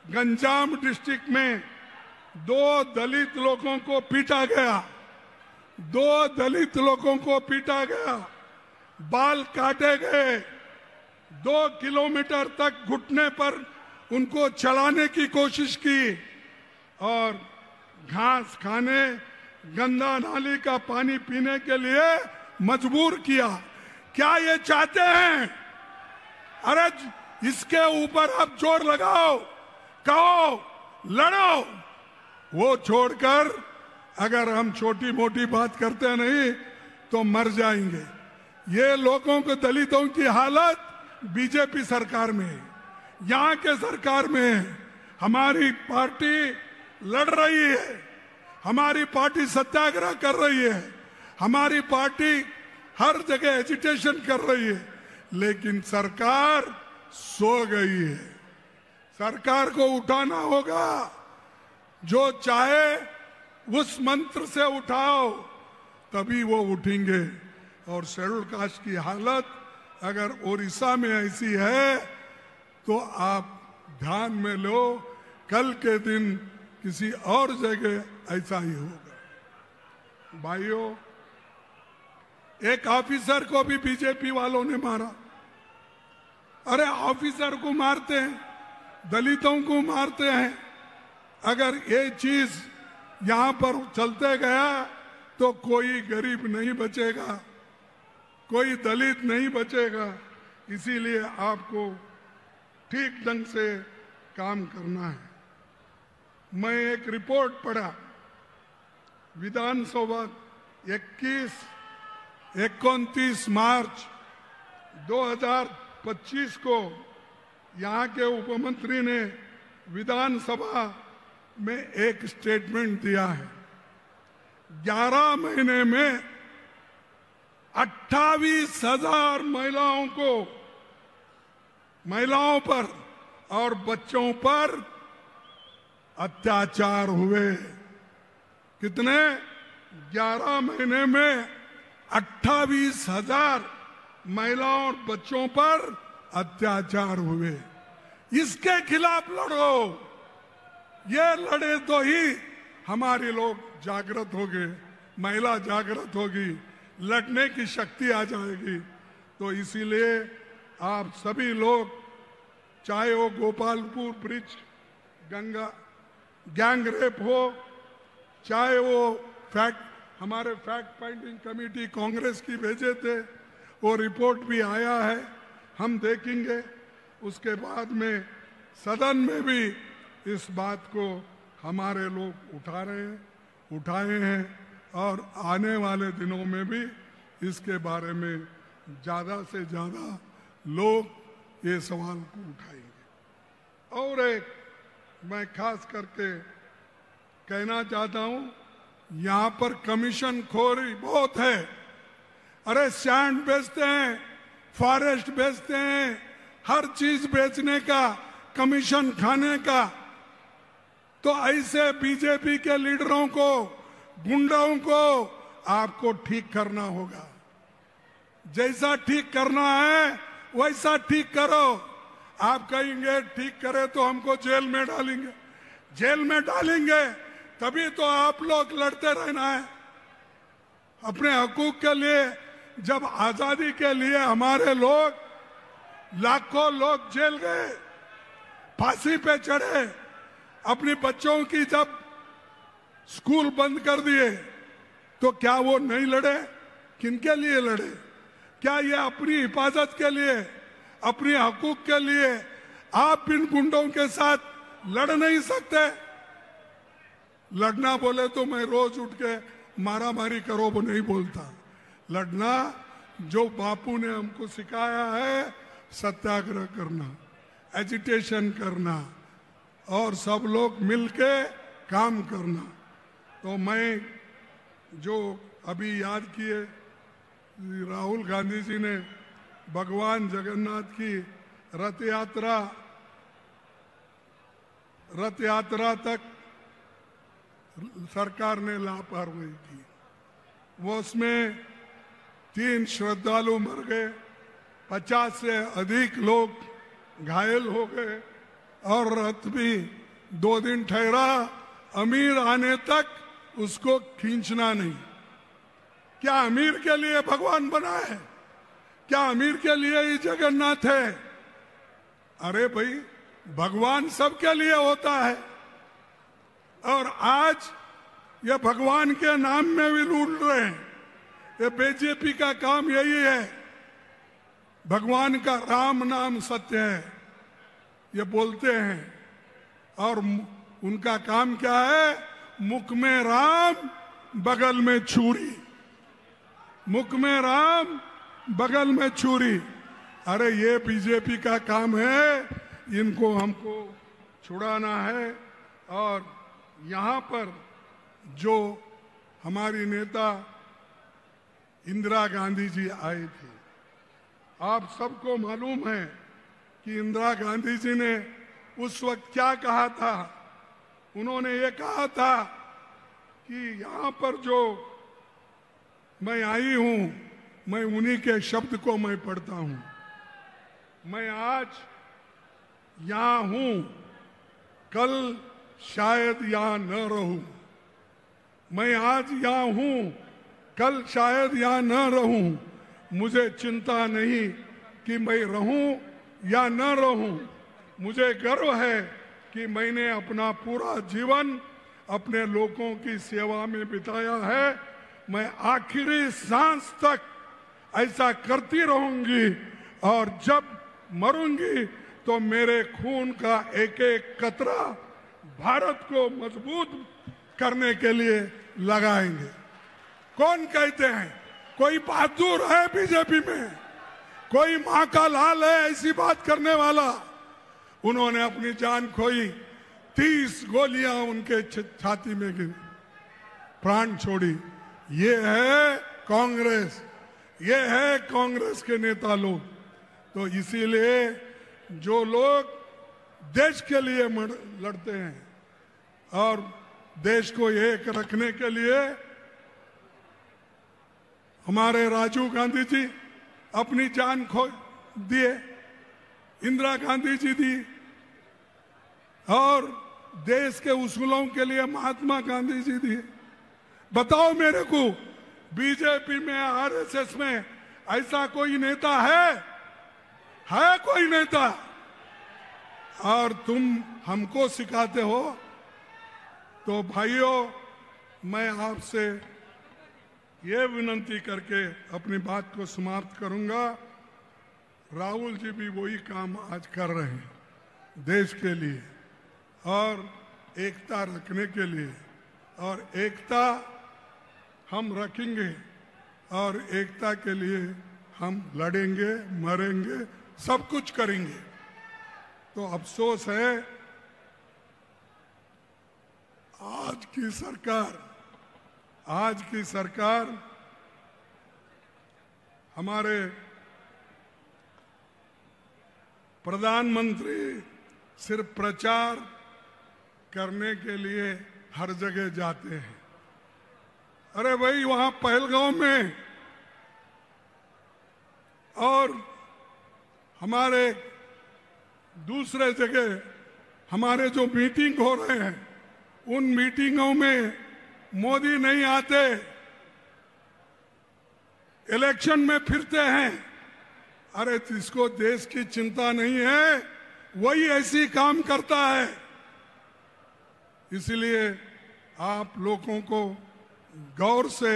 गंजाम डिस्ट्रिक्ट में 2 दलित लोगों को पीटा गया, 2 दलित लोगों को पीटा गया, बाल काटे गए, 2 किलोमीटर तक घुटने पर उनको चलाने की कोशिश की और घास खाने, गंदा नाली का पानी पीने के लिए मजबूर किया। क्या ये चाहते हैं? अरे इसके ऊपर अब जोर लगाओ, कहो, लड़ो। वो छोड़कर अगर हम छोटी मोटी बात करते नहीं तो मर जाएंगे। ये लोगों को, दलितों की हालत बीजेपी सरकार में है, यहाँ के सरकार में है। हमारी पार्टी लड़ रही है, हमारी पार्टी सत्याग्रह कर रही है, हमारी पार्टी हर जगह एजिटेशन कर रही है, लेकिन सरकार सो गई है। सरकार को उठाना होगा, जो चाहे उस मंत्र से उठाओ, तभी वो उठेंगे। और शेड्यूल कास्ट की हालत अगर उड़ीसा में ऐसी है तो आप ध्यान में लो, कल के दिन किसी और जगह ऐसा ही होगा। भाइयों, एक ऑफिसर को भी बीजेपी वालों ने मारा। अरे ऑफिसर को मारते हैं, दलितों को मारते हैं। अगर ये चीज यहाँ पर चलते गया तो कोई गरीब नहीं बचेगा, कोई दलित नहीं बचेगा। इसीलिए आपको ठीक ढंग से काम करना है। मैं एक रिपोर्ट पढ़ा, विधानसभा 29 मार्च 2025 को यहाँ के उपमंत्री ने विधानसभा में एक स्टेटमेंट दिया है। 11 महीने में 28,000 महिलाओं पर और बच्चों पर अत्याचार हुए। कितने? 11 महीने में 28,000 महिलाओं और बच्चों पर अत्याचार हुए। इसके खिलाफ लड़ो। ये लड़े तो ही हमारे लोग जागृत हो गए। महिला जागृत होगी, लड़ने की शक्ति आ जाएगी। तो इसीलिए आप सभी लोग, चाहे वो Gopalpur bridge Ganga gang rape हो, चाहे वो हमारे फैक्ट फाइंडिंग कमेटी कांग्रेस की भेजे थे, वो रिपोर्ट भी आया है, हम देखेंगे। उसके बाद में सदन में भी इस बात को हमारे लोग उठाए हैं और आने वाले दिनों में भी इसके बारे में ज़्यादा से ज़्यादा लोग ये सवाल को उठाएंगे। और एक मैं खास करके कहना चाहता हूँ, यहाँ पर कमीशन खोरी बहुत है। अरे सैंड बेचते हैं, फॉरेस्ट बेचते हैं, हर चीज बेचने का, कमीशन खाने का। तो ऐसे बीजेपी के लीडरों को, गुंडों को आपको ठीक करना होगा। जैसा ठीक करना है वैसा ठीक करो। आप कहेंगे ठीक करे तो हमको जेल में डालेंगे, जेल में डालेंगे तभी तो आप लोग लड़ते रहना है अपने हकूक के लिए। जब आजादी के लिए हमारे लोग, लाखों लोग जेल गए, फांसी पे चढ़े, अपने बच्चों की जब स्कूल बंद कर दिए तो क्या वो नहीं लड़े? किनके लिए लड़े? क्या ये अपनी हिफाजत के लिए, अपने हकूक के लिए आप इन गुंडों के साथ लड़ नहीं सकते? लड़ना बोले तो मैं रोज उठ के मारा मारी करो वो नहीं बोलता। लड़ना जो बापू ने हमको सिखाया है, सत्याग्रह करना, एजिटेशन करना और सब लोग मिलके काम करना। तो मैं जो अभी याद किए, राहुल गांधी जी ने भगवान जगन्नाथ की रथ यात्रा तक सरकार ने लापरवाही की। वो उसमें 3 श्रद्धालु मर गए, 50 से अधिक लोग घायल हो गए और रथ भी 2 दिन ठहरा। अमीर आने तक उसको खींचना नहीं। क्या अमीर के लिए भगवान बना है? क्या अमीर के लिए ही जगन्नाथ है? अरे भाई, भगवान सबके लिए होता है। और आज ये भगवान के नाम में भी लूट रहे हैं। ये बीजेपी का काम यही है। भगवान का राम नाम सत्य है ये बोलते हैं और उनका काम क्या है? मुख में राम, बगल में छुरी। मुख में राम, बगल में छुरी। अरे ये बीजेपी का काम है, इनको हमको छुड़ाना है। और यहाँ पर जो हमारी नेता इंदिरा गांधी जी आई थी, आप सबको मालूम है कि इंदिरा गांधी जी ने उस वक्त क्या कहा था। उन्होंने ये कहा था कि यहाँ पर जो मैं आई हूँ, मैं उन्हीं के शब्द को मैं पढ़ता हूँ। मैं आज यहाँ हूँ, कल शायद यहाँ न रहूं। मैं आज यहाँ हूँ, कल शायद यहाँ न रहूं। मुझे चिंता नहीं कि मैं रहूं या न रहूं। मुझे गर्व है कि मैंने अपना पूरा जीवन अपने लोगों की सेवा में बिताया है। मैं आखिरी सांस तक ऐसा करती रहूंगी और जब मरूंगी तो मेरे खून का एक एक कतरा भारत को मजबूत करने के लिए लगाएंगे। कौन कहते हैं? कोई बहादुर है बीजेपी में? कोई माँ का लाल है ऐसी बात करने वाला? उन्होंने अपनी जान खोई, 30 गोलियां उनके छाती में गिरी, प्राण छोड़ी। ये है कांग्रेस, ये है कांग्रेस के नेता लोग। तो इसीलिए जो लोग देश के लिए लड़ते हैं और देश को एक रखने के लिए, हमारे राजीव गांधी जी अपनी जान खो दिए, इंदिरा गांधी जी दी, और देश के उसूलों के लिए महात्मा गांधी जी दिए। बताओ मेरे को, बीजेपी में, आरएसएस में ऐसा कोई नेता है कोई नेता? और तुम हमको सिखाते हो। तो भाइयों, मैं आपसे ये विनंती करके अपनी बात को समाप्त करूंगा। राहुल जी भी वही काम आज कर रहे हैं देश के लिए और एकता रखने के लिए, और एकता हम रखेंगे और एकता के लिए हम लड़ेंगे, मरेंगे, सब कुछ करेंगे। तो अफसोस है आज की सरकार हमारे प्रधानमंत्री सिर्फ प्रचार करने के लिए हर जगह जाते हैं। अरे भाई, वहां पहलगांव में और हमारे दूसरे जगह हमारे जो मीटिंग हो रहे हैं, उन मीटिंगों में मोदी नहीं आते, इलेक्शन में फिरते हैं। अरे जिसको देश की चिंता नहीं है वही ऐसी काम करता है। इसलिए आप लोगों को गौर से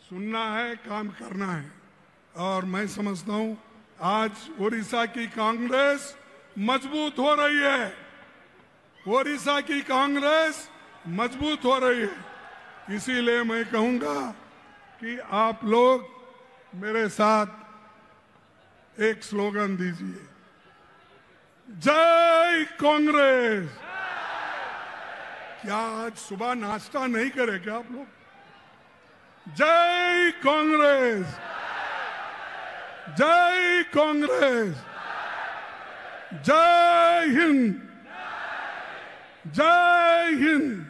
सुनना है, काम करना है। और मैं समझता हूं आज ओडिशा की कांग्रेस मजबूत हो रही है, ओडिशा की कांग्रेस मजबूत हो रही है। इसीलिए मैं कहूंगा कि आप लोग मेरे साथ एक स्लोगन दीजिए, जय कांग्रेस। क्या आज सुबह नाश्ता नहीं करे क्या आप लोग? जय कांग्रेस, जय कांग्रेस, जय हिंद, जय हिंद,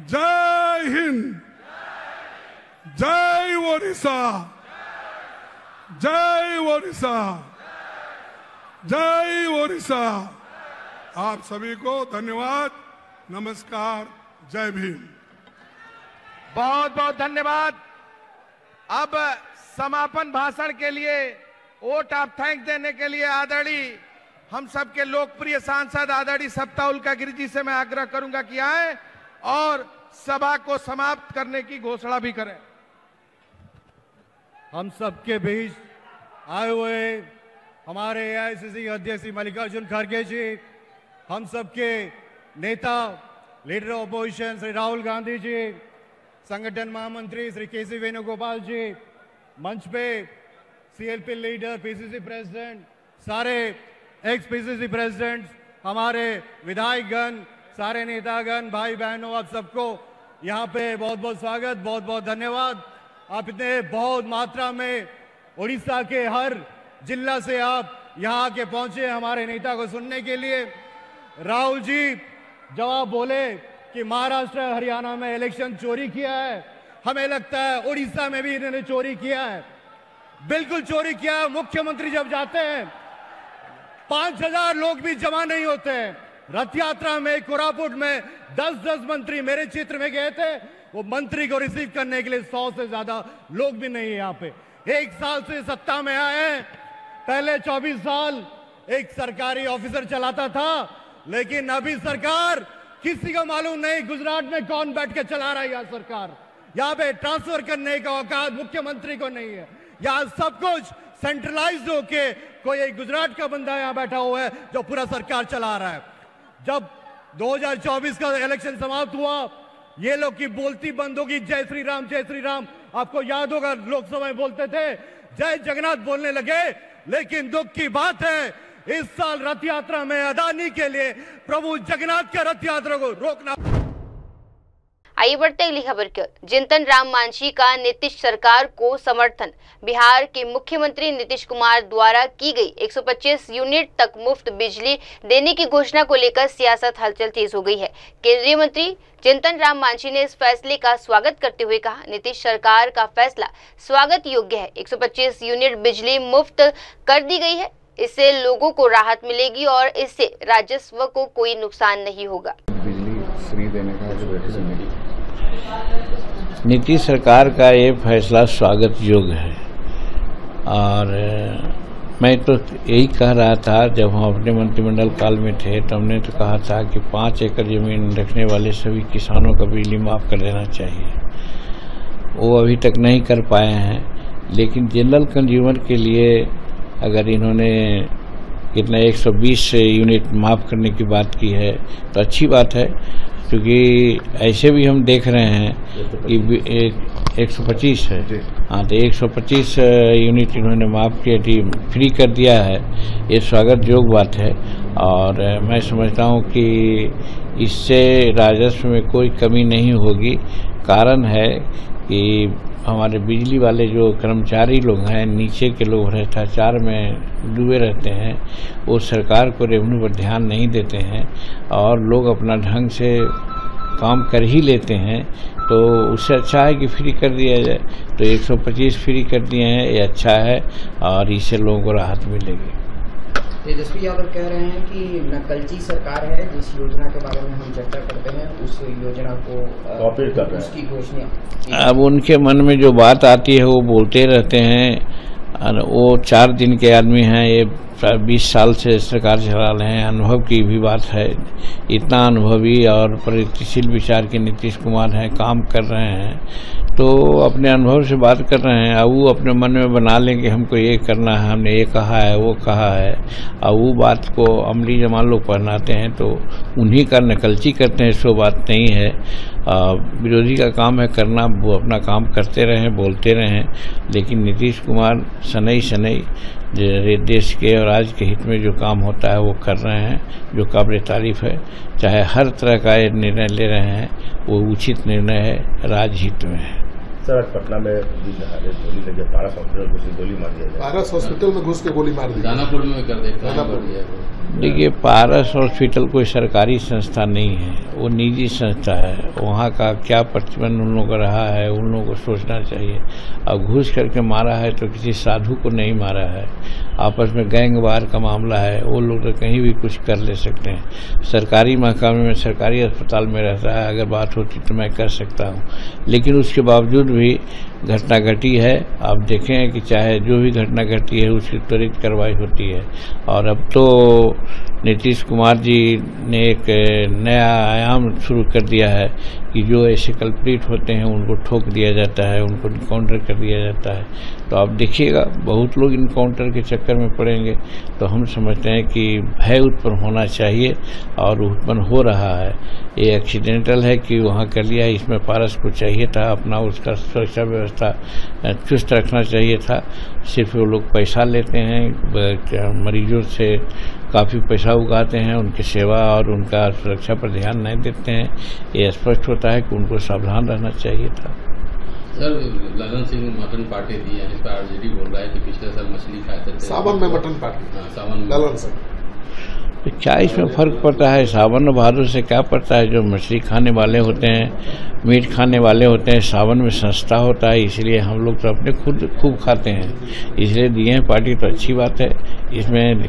जय हिंद, जय ओडिशा, जय ओडिशा, जय ओडिशा। आप सभी को धन्यवाद, नमस्कार, जय भीम। बहुत बहुत धन्यवाद। अब समापन भाषण के लिए, वोट ऑफ थैंक्स देने के लिए आदरणीय हम सबके लोकप्रिय सांसद आदरणीय सत्ता उल्का गिरी जी से मैं आग्रह करूंगा कि आए और सभा को समाप्त करने की घोषणा भी करें। हम सबके बीच आए हुए हमारे एआईसीसी अध्यक्ष मल्लिकार्जुन खड़गे जी, हम सबके नेता लीडर ऑपोजिशन श्री राहुल गांधी जी, संगठन महामंत्री श्री केसी वेणुगोपाल जी, मंच पे सीएलपी लीडर, पीसीसी प्रेसिडेंट, सारे एक्स पीसीसी प्रेसिडेंट, हमारे विधायकगण, सारे नेतागण, भाई बहनों, आप सबको यहाँ पे बहुत बहुत स्वागत, बहुत बहुत धन्यवाद। आप इतने बहुत मात्रा में उड़ीसा के हर जिला से आप यहाँ आके पहुंचे हमारे नेता को सुनने के लिए। राहुल जी जवाब बोले कि महाराष्ट्र हरियाणा में इलेक्शन चोरी किया है, हमें लगता है उड़ीसा में भी इन्होंने चोरी किया है। बिल्कुल चोरी किया है। मुख्यमंत्री जब जाते हैं 5000 लोग भी जमा नहीं होते हैं। रथ यात्रा में कोरापुट में 10-10 मंत्री मेरे क्षेत्र में गए थे, वो मंत्री को रिसीव करने के लिए 100 से ज्यादा लोग भी नहीं है यहाँ पे। 1 साल से सत्ता में आए हैं, पहले 24 साल एक सरकारी ऑफिसर चलाता था, लेकिन अभी सरकार किसी को मालूम नहीं गुजरात में कौन बैठ के चला रहा है। यह सरकार यहाँ पे ट्रांसफर करने का औकात मुख्यमंत्री को नहीं है। यहाँ सब कुछ सेंट्रलाइज होके कोई एक गुजरात का बंदा यहाँ बैठा हुआ है जो पूरा सरकार चला रहा है। जब 2024 का इलेक्शन समाप्त हुआ, ये लोग की बोलती बंद होगी, जय श्री राम, जय श्री राम। आपको याद होगा लोकसभा में बोलते थे, जय जगन्नाथ बोलने लगे। लेकिन दुख की बात है, इस साल रथ यात्रा में अदानी के लिए प्रभु जगन्नाथ के रथ यात्रा को रोकना। आइए बढ़ते अगली खबर की ओर। जितन राम मांझी का नीतीश सरकार को समर्थन। बिहार के मुख्यमंत्री नीतीश कुमार द्वारा की गई 125 यूनिट तक मुफ्त बिजली देने की घोषणा को लेकर सियासत हलचल तेज हो गई है। केंद्रीय मंत्री जितन राम मांझी ने इस फैसले का स्वागत करते हुए कहा, नीतीश सरकार का फैसला स्वागत योग्य है। 125 यूनिट बिजली मुफ्त कर दी गई है, इससे लोगों को राहत मिलेगी और इससे राजस्व को कोई नुकसान नहीं होगा। बिजली फ्री देने का जो डिसीजन है नीतीश सरकार का ये फैसला स्वागत योग्य है। और मैं तो यही कह रहा था, जब हम अपने मंत्रिमंडल काल में थे तो हमने तो कहा था कि 5 एकड़ जमीन रखने वाले सभी किसानों का बिजली माफ़ कर देना चाहिए। वो अभी तक नहीं कर पाए हैं, लेकिन जनरल कंज्यूमर के लिए अगर इन्होंने कितना 120 यूनिट माफ़ करने की बात की है तो अच्छी बात है, क्योंकि ऐसे भी हम देख रहे हैं कि 125 है। हाँ, तो 125 यूनिट इन्होंने माफ़ किया थी, फ्री कर दिया है। ये स्वागत योग्य बात है और मैं समझता हूँ कि इससे राजस्व में कोई कमी नहीं होगी। कारण है कि हमारे बिजली वाले जो कर्मचारी लोग हैं, नीचे के लोग भ्रष्टाचार में डूबे रहते हैं, वो सरकार को रेवेन्यू पर ध्यान नहीं देते हैं और लोग अपना ढंग से काम कर ही लेते हैं। तो उससे अच्छा है कि फ्री कर दिया जाए। तो 125 फ्री कर दिए हैं, ये अच्छा है और इससे लोगों को राहत मिलेगी। तेजस्वी यादव कह रहे हैं कि नकलची सरकार है, जिस योजना के बारे में हम चर्चा करते हैं उस योजना को कॉपी कर रहे हैं, उसकी घोषणा। अब उनके मन में जो बात आती है वो बोलते रहते हैं। वो 4 दिन के आदमी हैं, ये 20 साल से सरकार चला रहे हैं, अनुभव की भी बात है। इतना अनुभवी और प्रगतिशील विचार के नीतीश कुमार हैं, काम कर रहे हैं, तो अपने अनुभव से बात कर रहे हैं। अब वो अपने मन में बना लें कि हमको ये करना है, हमने ये कहा है, वो कहा है, अब वो बात को अमली जमान लोग पहनाते हैं तो उन्हीं का नकलची करते हैं। सो बात नहीं है। विरोधी का काम है करना, वो अपना काम करते रहें, बोलते रहें, लेकिन नीतीश कुमार शनई शनई देश के और राज्य के हित में जो काम होता है वो कर रहे हैं, जो काबिल तारीफ है। चाहे हर तरह का ये निर्णय ले रहे हैं, वो उचित निर्णय है, राज्य हित में है। सर, पटना में गोली लगी, पारस हॉस्पिटल घुस के गोली मार दिया। पारस हॉस्पिटल में घुस के गोली मार दी, दानापुर में कर दिया। देखिए, पारस हॉस्पिटल कोई सरकारी संस्था नहीं है, वो निजी संस्था है। वहाँ का क्या प्रतिबंध उन लोगों का रहा है, उन लोगों को सोचना चाहिए। अब घुस करके मारा है तो किसी साधु को नहीं मारा है, आपस में गैंगवार का मामला है। वो लोग तो कहीं भी कुछ कर ले सकते हैं। सरकारी महकमे में, सरकारी अस्पताल में रहता है, अगर बात होती तो मैं कर सकता हूँ, लेकिन उसके बावजूद भी घटना घटी है। आप देखें कि चाहे जो भी घटना घटी है उसकी त्वरित कार्रवाई होती है। और अब तो नीतीश कुमार जी ने एक नया आयाम शुरू कर दिया है कि जो ऐसे कल्प्रिट होते हैं उनको ठोक दिया जाता है, उनको इनकाउंटर कर दिया जाता है। तो आप देखिएगा, बहुत लोग इनकाउंटर के चक्कर में पड़ेंगे। तो हम समझते हैं कि भय उत्पन्न होना चाहिए और उत्पन्न हो रहा है। ये एक्सीडेंटल है कि वहाँ कर लिया, इसमें पारस को चाहिए था अपना उसका सुरक्षा व्यवस्था चुस्त रखना चाहिए था। सिर्फ वो लोग पैसा लेते हैं, मरीजों से काफ़ी पैसा उगाते हैं, उनकी सेवा और उनका सुरक्षा पर ध्यान नहीं देते हैं। ये स्पष्ट होता है कि उनको सावधान रहना चाहिए था। Sir, Lalan Singh mutton party दी है, इस पर आरजेडी बोल रहा है कि पिछले साल मछली खाए थे। सावन में मटन पार्टी, सावन में ललन सिंह। तो क्या इसमें फ़र्क पड़ता है? सावन और भादों से क्या पड़ता है? जो मछली खाने वाले होते हैं, मीट खाने वाले होते हैं, सावन में सस्ता होता है, इसलिए हम लोग तो अपने खुद खूब खाते हैं, इसलिए दिए हैं पार्टी। तो अच्छी बात है, इसमें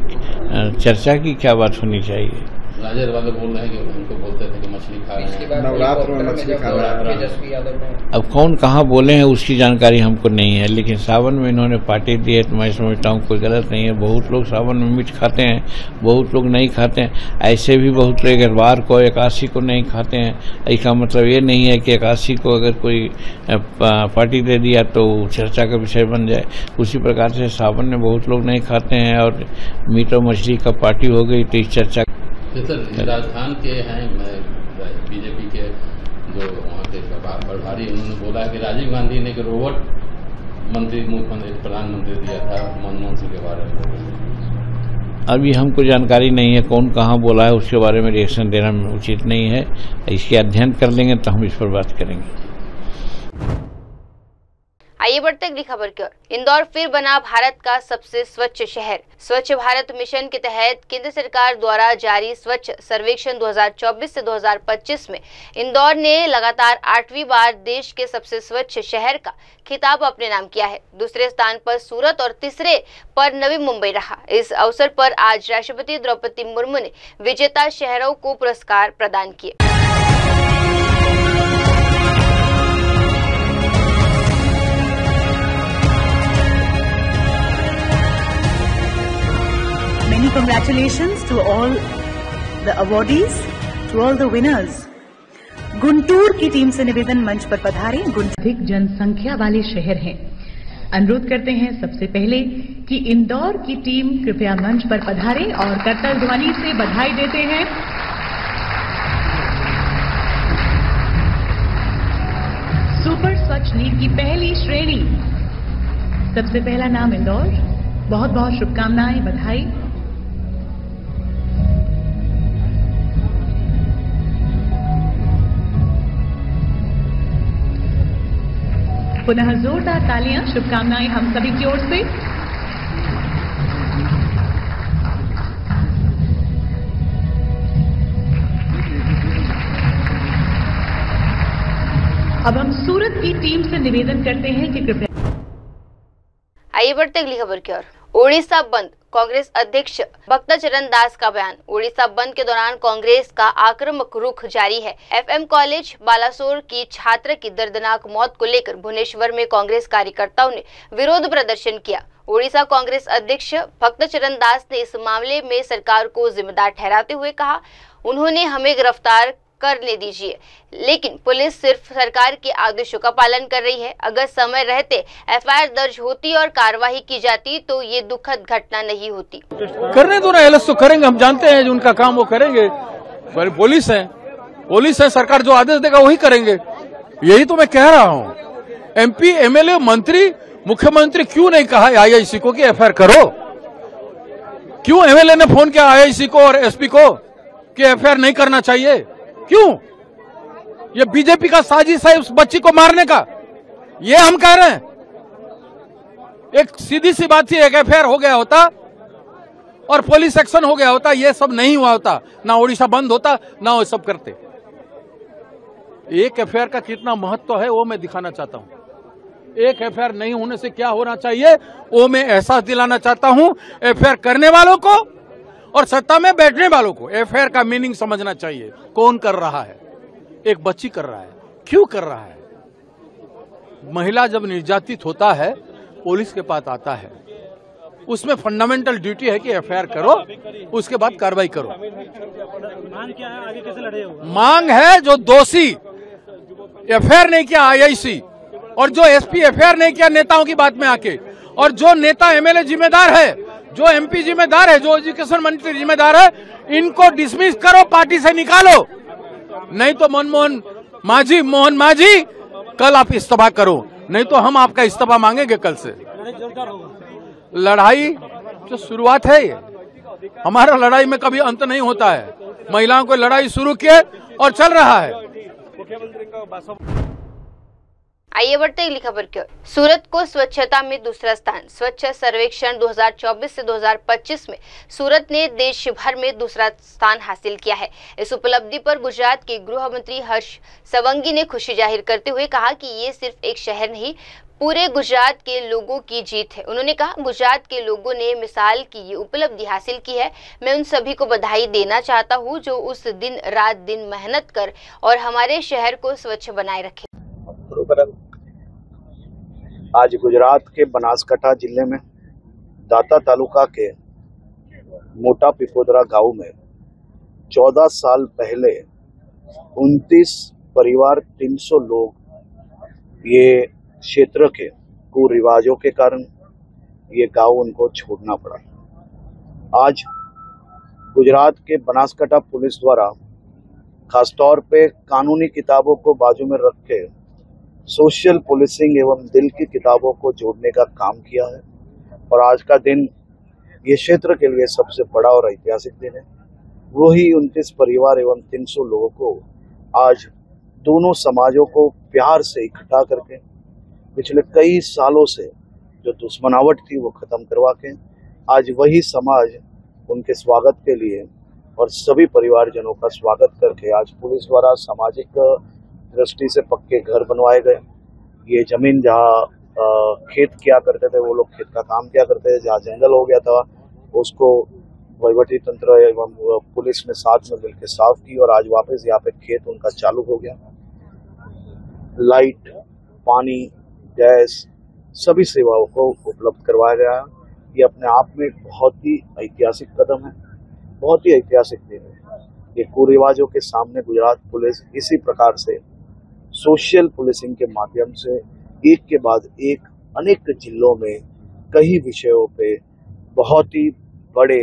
चर्चा की क्या बात होनी चाहिए। राजद वाले बोल रहे हैं कि उनको बोलते थे कि मछली खा रहे हैं, नवरात्र में मछली खा रहे हैं। अब कौन कहाँ बोले हैं उसकी जानकारी हमको नहीं है, लेकिन सावन में इन्होंने पार्टी दी है तो मैं समझता हूँ कोई गलत नहीं है। बहुत लोग सावन में मीट खाते हैं, बहुत लोग नहीं खाते हैं। ऐसे भी बहुत लोग इतवार को, एकादशी को नहीं खाते हैं। इसका मतलब ये नहीं है कि एकादशी को अगर कोई पार्टी दे दिया तो चर्चा का विषय बन जाए। उसी प्रकार से सावन में बहुत लोग नहीं खाते हैं और मीट और मछली का पार्टी हो गई तो इस चर्चा। सर, राजस्थान के हैं बीजेपी के जो वहाँ के प्रभारी, उन्होंने बोला कि राजीव गांधी ने एक रोबोट मंत्री, मुख्यमंत्री, प्रधानमंत्री दिया था मनमोहन सिंह के बारे में। अभी हमको जानकारी नहीं है कौन कहाँ बोला है, उसके बारे में रिएक्शन देना उचित नहीं है। इसके अध्ययन कर लेंगे तो हम इस पर बात करेंगे। आइए बढ़ते अगली खबर की ओर। इंदौर फिर बना भारत का सबसे स्वच्छ शहर। स्वच्छ भारत मिशन के तहत केंद्र सरकार द्वारा जारी स्वच्छ सर्वेक्षण 2024 से 2025 में इंदौर ने लगातार 8वीं बार देश के सबसे स्वच्छ शहर का खिताब अपने नाम किया है। दूसरे स्थान पर सूरत और तीसरे पर नवी मुंबई रहा। इस अवसर पर आज राष्ट्रपति द्रौपदी मुर्मू ने विजेता शहरों को पुरस्कार प्रदान किए। Congratulations to all the awardees, to all the winners. Guntur की टीम से निवेदन मंच पर पधारें। अधिक जनसंख्या वाले शहर हैं। अनुरोध करते हैं सबसे पहले कि इंदौर की टीम कृपया मंच पर पधारें और करताल ध्वनि से बधाई देते हैं। सुपर स्वच्छ लीग की पहली श्रेणी, सबसे पहला नाम इंदौर। बहुत बहुत शुभकामनाएं, बधाई। पुनः जोरदार तालियां, शुभकामनाएं हम सभी की ओर से। अब हम सूरत की टीम से निवेदन करते हैं कि कृपया। आइए बढ़ते अगली खबर की ओर। ओडिशा बंद, कांग्रेस अध्यक्ष भक्तचरण दास का बयान। ओडिशा बंद के दौरान कांग्रेस का आक्रामक रुख जारी है। एफएम कॉलेज बालासोर की छात्र की दर्दनाक मौत को लेकर भुवनेश्वर में कांग्रेस कार्यकर्ताओं ने विरोध प्रदर्शन किया। ओडिशा कांग्रेस अध्यक्ष भक्तचरण दास ने इस मामले में सरकार को जिम्मेदार ठहराते हुए कहा, उन्होंने हमें गिरफ्तार करने दीजिए, लेकिन पुलिस सिर्फ सरकार के आदेशों का पालन कर रही है। अगर समय रहते एफआईआर दर्ज होती और कार्रवाई की जाती तो ये दुखद घटना नहीं होती। करने दो ना, एलएस तो करेंगे, हम जानते हैं जो उनका काम वो करेंगे। पर पुलिस है, सरकार जो आदेश देगा वही करेंगे। यही तो मैं कह रहा हूँ। एमपी, एमएलए, मंत्री, मुख्यमंत्री क्यों नहीं कहा आईआईसी को कि एफआईआर करो? क्यों एमएलए ने फोन किया आईआईसी को और एसपी को कि एफआईआर नहीं करना चाहिए? क्यों? ये बीजेपी का साजिश है उस बच्ची को मारने का, ये हम कह रहे हैं। एक सीधी सी बात थी, एक एफआईआर हो गया होता और पुलिस एक्शन हो गया होता, ये सब नहीं हुआ होता, ना ओडिशा बंद होता, ना वो सब करते। एक एफआईआर का कितना महत्व है वो मैं दिखाना चाहता हूं। एक एफआईआर नहीं होने से क्या होना चाहिए वो मैं एहसास दिलाना चाहता हूं एफआईआर करने वालों को और सत्ता में बैठने वालों को। एफआईआर का मीनिंग समझना चाहिए। कौन कर रहा है? एक बच्ची कर रहा है। क्यों कर रहा है? महिला जब निर्यातित होता है पुलिस के पास आता है, उसमें फंडामेंटल ड्यूटी है कि एफआईआर करो, उसके बाद कार्रवाई करो। मांग क्या है? आगे कैसे लड़े हो? मांग है जो दोषी एफआईआर नहीं किया आईआईसी और जो एसपी एफआईआर नहीं किया नेताओं की बात में आके, और जो नेता एमएलए जिम्मेदार है, जो एमपी जिम्मेदार है, जो एजुकेशन मंत्री जिम्मेदार है, इनको डिसमिस करो, पार्टी से निकालो। नहीं तो मोहन माझी कल आप इस्तीफा करो, नहीं तो हम आपका इस्तीफा मांगेंगे कल से। लड़ाई जो शुरुआत है, हमारा लड़ाई में कभी अंत नहीं होता है। महिलाओं को लड़ाई शुरू किए और चल रहा है। आइए बढ़ते अगली खबर की ओर। सूरत को स्वच्छता में दूसरा स्थान। स्वच्छ सर्वेक्षण 2024 से 2025 में सूरत ने देश भर में दूसरा स्थान हासिल किया है। इस उपलब्धि पर गुजरात के गृह मंत्री हर्ष संघवी ने खुशी जाहिर करते हुए कहा कि ये सिर्फ एक शहर नहीं, पूरे गुजरात के लोगों की जीत है। उन्होंने कहा, गुजरात के लोगों ने मिसाल की ये उपलब्धि हासिल की है। मैं उन सभी को बधाई देना चाहता हूँ जो उस दिन रात दिन मेहनत कर और हमारे शहर को स्वच्छ बनाए रखे। आज गुजरात के बनासकांठा जिले में दाता तालुका के मोटा पिपोदरा गांव में 14 साल पहले 29 परिवार 300 लोग ये क्षेत्र के कुरिवाजों के कारण ये गांव उनको छोड़ना पड़ा। आज गुजरात के बनासकांठा पुलिस द्वारा खासतौर पे कानूनी किताबों को बाजू में रख के सोशल पुलिसिंग एवं दिल की किताबों को जोड़ने का काम किया है और आज का दिन ये क्षेत्र के लिए सबसे बड़ा और ऐतिहासिक दिन है। वही 29 परिवार एवं 300 लोगों को आज दोनों समाजों को प्यार से इकट्ठा करके पिछले कई सालों से जो दुश्मनावट थी वो खत्म करवा के आज वही समाज उनके स्वागत के लिए और सभी परिवारजनों का स्वागत करके आज पुलिस द्वारा सामाजिक दृष्टि से पक्के घर बनवाए गए। ये जमीन जहाँ खेत किया करते थे वो लोग खेत का काम किया करते थे, जहाँ जंगल हो गया था उसको वहीवटी तंत्र एवं पुलिस ने साथ में मिलकर साफ की और आज वापस यहाँ पे खेत उनका चालू हो गया। लाइट, पानी, गैस सभी सेवाओं को उपलब्ध करवाया गया। ये अपने आप में एक बहुत ही ऐतिहासिक कदम है बहुत ही ऐतिहासिक दिन है। ये कुरिवाजों के सामने गुजरात पुलिस इसी प्रकार से सोशल पुलिसिंग के माध्यम से एक के बाद एक अनेक जिलों में कई विषयों पे बहुत ही बड़े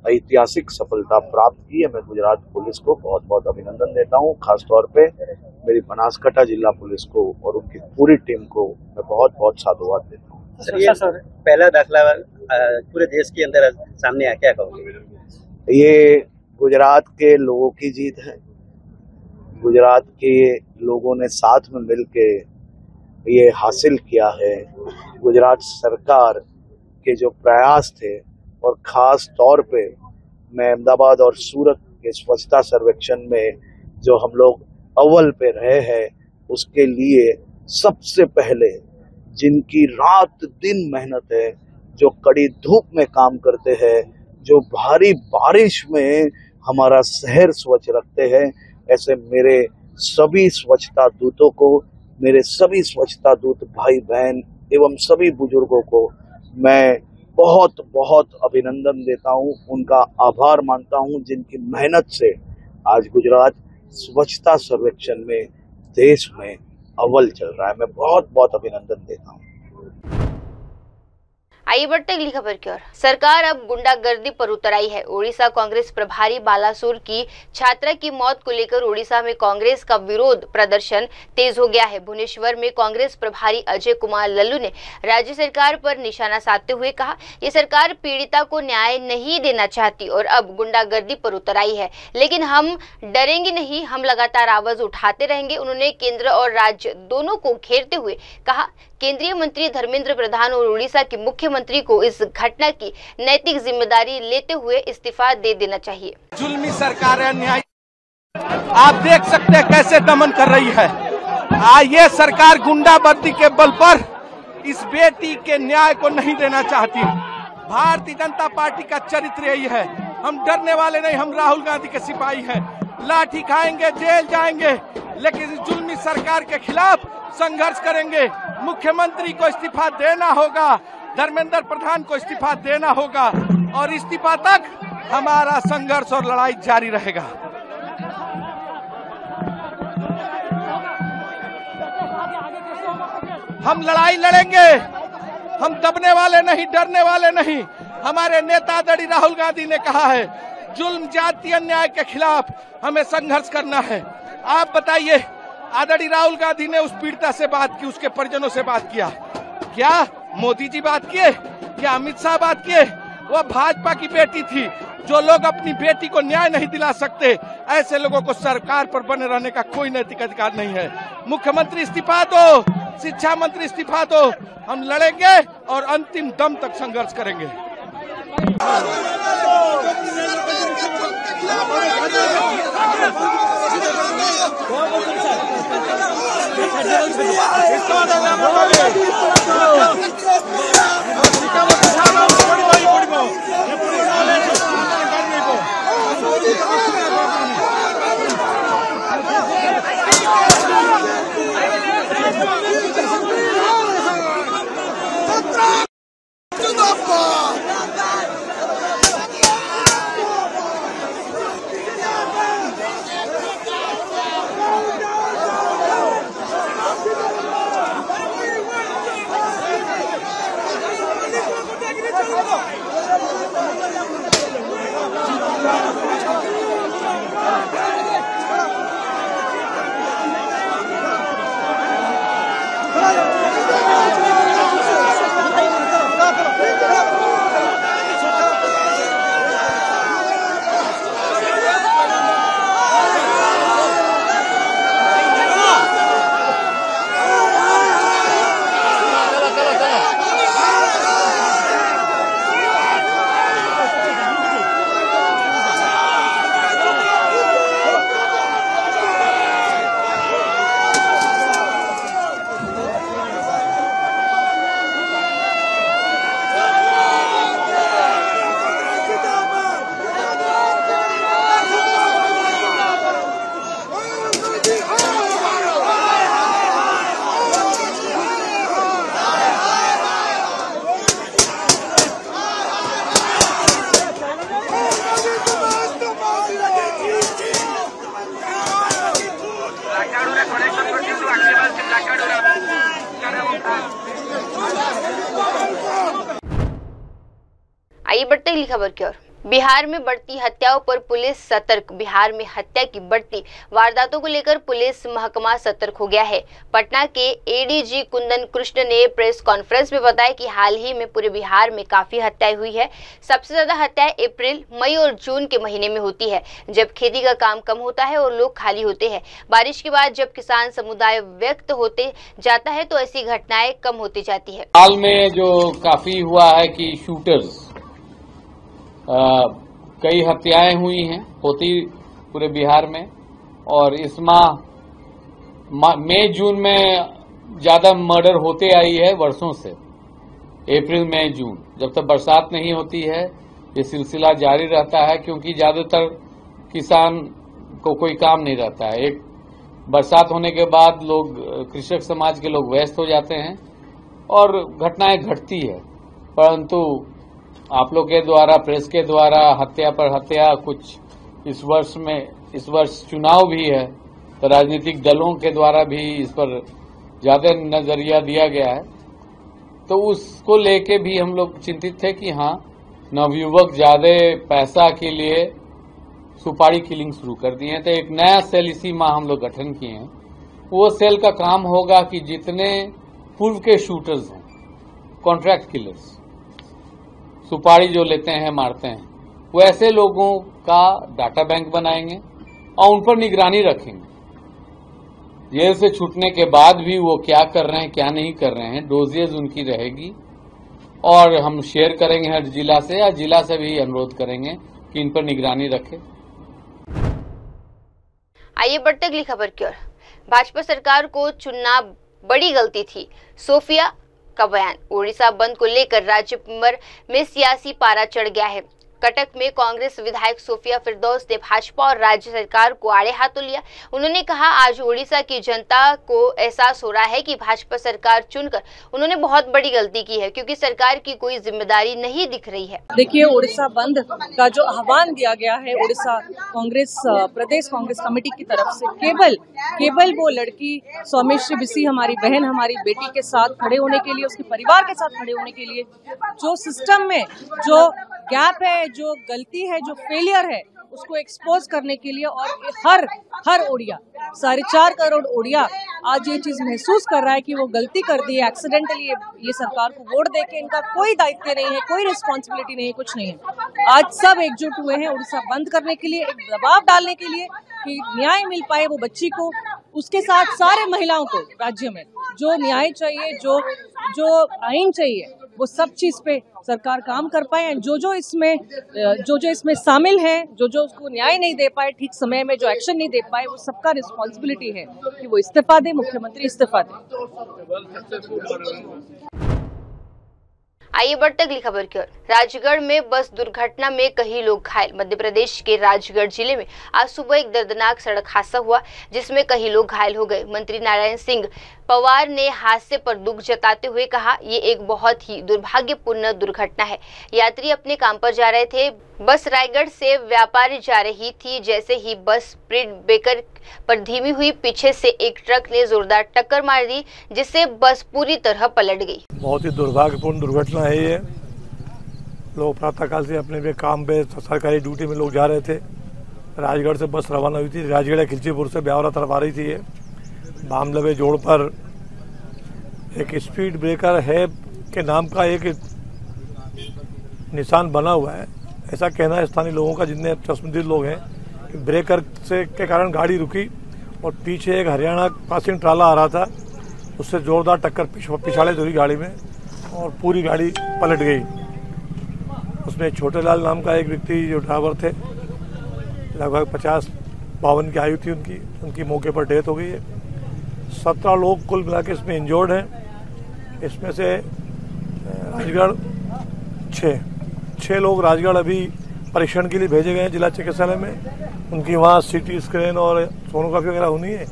ऐतिहासिक सफलता प्राप्त की है। मैं गुजरात पुलिस को बहुत बहुत अभिनंदन देता हूँ। खासतौर पे मेरी बनासकांठा जिला पुलिस को और उनकी पूरी टीम को मैं बहुत बहुत साधुवाद देता हूँ। सर, पहला दाखला पूरे देश के अंदर सामने आ, क्या कहोगे? ये गुजरात के लोगों की जीत है। गुजरात के लोगों ने साथ में मिलके ये हासिल किया है। गुजरात सरकार के जो प्रयास थे और खास तौर पे मैं अहमदाबाद और सूरत के स्वच्छता सर्वेक्षण में जो हम लोग अव्वल पे रहे हैं, उसके लिए सबसे पहले जिनकी रात दिन मेहनत है, जो कड़ी धूप में काम करते हैं, जो भारी बारिश में हमारा शहर स्वच्छ रखते हैं, ऐसे मेरे सभी स्वच्छता दूतों को, मेरे सभी स्वच्छता दूत भाई बहन एवं सभी बुजुर्गों को मैं बहुत बहुत अभिनंदन देता हूं, उनका आभार मानता हूं, जिनकी मेहनत से आज गुजरात स्वच्छता सर्वेक्षण में देश में अव्वल चल रहा है। मैं बहुत बहुत अभिनंदन देता हूं। आइए बढ़ते अगली खबर की ओर। सरकार अब गुंडागर्दी पर उतर आई है। ओडिशा कांग्रेस प्रभारी बालासुर की छात्रा की मौत को लेकर ओडिशा में कांग्रेस का विरोध प्रदर्शन तेज हो गया है। भुवनेश्वर में कांग्रेस प्रभारी अजय कुमार लल्लू ने राज्य सरकार पर निशाना साधते हुए कहा, ये सरकार पीड़िता को न्याय नहीं देना चाहती और अब गुंडागर्दी पर उतर आई है, लेकिन हम डरेंगे नहीं, हम लगातार आवाज उठाते रहेंगे। उन्होंने केंद्र और राज्य दोनों को घेरते हुए कहा, केंद्रीय मंत्री धर्मेंद्र प्रधान और उड़ीसा के मुख्यमंत्री को इस घटना की नैतिक जिम्मेदारी लेते हुए इस्तीफा दे देना चाहिए। जुल्मी सरकार है, न्याय आप देख सकते हैं कैसे दमन कर रही है। ये सरकार गुंडागर्दी के बल पर इस बेटी के न्याय को नहीं देना चाहती। भारतीय जनता पार्टी का चरित्र यही है, हम डरने वाले नहीं, हम राहुल गांधी के सिपाही हैं। लाठी खाएंगे, जेल जाएंगे, लेकिन इस जुल्मी सरकार के खिलाफ संघर्ष करेंगे। मुख्यमंत्री को इस्तीफा देना होगा, धर्मेंद्र प्रधान को इस्तीफा देना होगा और इस्तीफा तक हमारा संघर्ष और लड़ाई जारी रहेगा। हम लड़ाई लड़ेंगे, हम दबने वाले नहीं, डरने वाले नहीं। हमारे नेता आदरणीय राहुल गांधी ने कहा है, जुल्म जातीय अन्याय के खिलाफ हमें संघर्ष करना है। आप बताइए, आदरणीय राहुल गांधी ने उस पीड़िता से बात की, उसके परिजनों से बात किया क्या? मोदी जी बात किए? क्या अमित शाह बात किए? वो भाजपा की बेटी थी। जो लोग अपनी बेटी को न्याय नहीं दिला सकते, ऐसे लोगों को सरकार पर बने रहने का कोई नैतिक अधिकार नहीं है। मुख्यमंत्री इस्तीफा दो, शिक्षा मंत्री इस्तीफा दो, हम लड़ेंगे और अंतिम दम तक संघर्ष करेंगे। खबर की ओर। बिहार में बढ़ती हत्याओं पर पुलिस सतर्क। बिहार में हत्या की बढ़ती वारदातों को लेकर पुलिस महकमा सतर्क हो गया है। पटना के एडीजी कुंदन कृष्ण ने प्रेस कॉन्फ्रेंस में बताया कि हाल ही में पूरे बिहार में काफी हत्याएं हुई है। सबसे ज्यादा हत्याएं अप्रैल, मई और जून के महीने में होती है, जब खेती का काम कम होता है और लोग खाली होते हैं। बारिश के बाद जब किसान समुदाय व्यक्त होते जाता है तो ऐसी घटनाएं कम होती जाती है। हाल में जो काफी हुआ है कि शूटर्स कई हत्याएं हुई हैं, होती पूरे बिहार में, और इस माह मई जून में ज्यादा मर्डर होते आई है वर्षों से। अप्रैल, मई, जून, जब तक बरसात नहीं होती है ये सिलसिला जारी रहता है, क्योंकि ज्यादातर किसान को कोई काम नहीं रहता है। एक बरसात होने के बाद लोग, कृषक समाज के लोग व्यस्त हो जाते हैं और घटनाएं घटती है। परंतु आप लोग के द्वारा, प्रेस के द्वारा हत्या पर हत्या कुछ इस वर्ष चुनाव भी है, तो राजनीतिक दलों के द्वारा भी इस पर ज्यादा नजरिया दिया गया है, तो उसको लेके भी हम लोग चिंतित थे कि हाँ, नवयुवक ज्यादा पैसा के लिए सुपारी किलिंग शुरू कर दिए हैं। तो एक नया सेल इसी माह हम लोग गठन किए हैं। वो सेल का काम होगा कि जितने पूर्व के शूटर्स हैं, कॉन्ट्रैक्ट किलर्स, सुपारी जो लेते हैं, मारते हैं, वैसे लोगों का डाटा बैंक बनाएंगे और उन पर निगरानी रखेंगे। जेल से छूटने के बाद भी वो क्या कर रहे हैं, क्या नहीं कर रहे हैं, डोजेज उनकी रहेगी और हम शेयर करेंगे हर जिला से, या जिला से भी अनुरोध करेंगे कि इन पर निगरानी रखें। आइए बढ़ते अगली खबर की ओर। भाजपा सरकार को चुनना बड़ी गलती थी, सोफिया का बयान। ओडिशा बंद को लेकर राज्य भर में सियासी पारा चढ़ गया है। कटक में कांग्रेस विधायक सोफिया फिरदौस ने भाजपा और राज्य सरकार को आड़े हाथों लिया। उन्होंने कहा, आज ओडिशा की जनता को एहसास हो रहा है कि भाजपा सरकार चुनकर उन्होंने बहुत बड़ी गलती की है, क्योंकि सरकार की कोई जिम्मेदारी नहीं दिख रही है। देखिए, ओडिशा बंद का जो आह्वान दिया गया है ओडिशा कांग्रेस प्रदेश कांग्रेस कमेटी की तरफ से, केवल वो लड़की सौमिश्री बिसी, हमारी बहन, हमारी बेटी के साथ खड़े होने के लिए, उसके परिवार के साथ खड़े होने के लिए, जो सिस्टम में जो गैप है, जो गलती है, जो फेलियर है, उसको एक्सपोज करने के लिए, और हर ओडिया, 4.5 करोड़ ओडिया आज ये चीज महसूस कर रहा है कि वो गलती कर दी है एक्सीडेंटली। ये सरकार को वोट देके इनका कोई दायित्व नहीं है, कोई रिस्पॉन्सिबिलिटी नहीं है, कुछ नहीं है। आज सब एकजुट हुए हैं ओडिशा बंद करने के लिए, एक दबाव डालने के लिए कि न्याय मिल पाए वो बच्ची को, उसके साथ सारे महिलाओं को राज्य में जो न्याय चाहिए, जो आईन चाहिए, वो सब चीज पे सरकार काम कर पाए। जो इसमें शामिल हैं, जो उसको न्याय नहीं दे पाए, ठीक समय में जो एक्शन नहीं दे पाए, वो सबका रिस्पॉन्सिबिलिटी है कि वो इस्तीफा दे, मुख्यमंत्री इस्तीफा दे। आइए बढ़ते अगली खबर की ओर। राजगढ़ में बस दुर्घटना में कई लोग घायल। मध्य प्रदेश के राजगढ़ जिले में आज सुबह एक दर्दनाक सड़क हादसा हुआ, जिसमें कई लोग घायल हो गए। मंत्री नारायण सिंह पवार ने हादसे पर दुख जताते हुए कहा, ये एक बहुत ही दुर्भाग्यपूर्ण दुर्घटना है। यात्री अपने काम पर जा रहे थे, बस रायगढ़ से व्यापारी जा रही थी। जैसे ही बस स्पीड ब्रेकर पर धीमी हुई, पीछे से एक ट्रक ने जोरदार टक्कर मार दी, जिससे बस पूरी तरह पलट गई। बहुत ही दुर्भाग्यपूर्ण दुर्घटना है ये। लोग प्रातःकाल से अपने काम पे, सरकारी ड्यूटी में लोग जा रहे थे। राजगढ़ से बस रवाना हुई थी, राजगढ़ खिलचीपुर से ब्यावरा तरफ आ रही थी। ये बामलवे जोड़ पर एक स्पीड ब्रेकर है के नाम का एक निशान बना हुआ है, ऐसा कहना है स्थानीय लोगों का, जितने चश्मदीद लोग हैं। ब्रेकर से के कारण गाड़ी रुकी और पीछे एक हरियाणा पासिंग ट्राला आ रहा था, उससे जोरदार टक्कर पिछाड़े हुई गाड़ी में और पूरी गाड़ी पलट गई। उसमें छोटेलाल नाम का एक व्यक्ति जो ड्राइवर थे, लगभग 50-52 की आयु थी उनकी मौके पर डेथ हो गई है। 17 लोग कुल मिला के इसमें इंजर्ड हैं। इसमें से राजगढ़ 6 लोग राजगढ़ अभी परीक्षण के लिए भेजे गए हैं जिला चिकित्सालय में। उनकी वहाँ सीटी स्कैन और सोनोग्राफी वगैरह होनी है।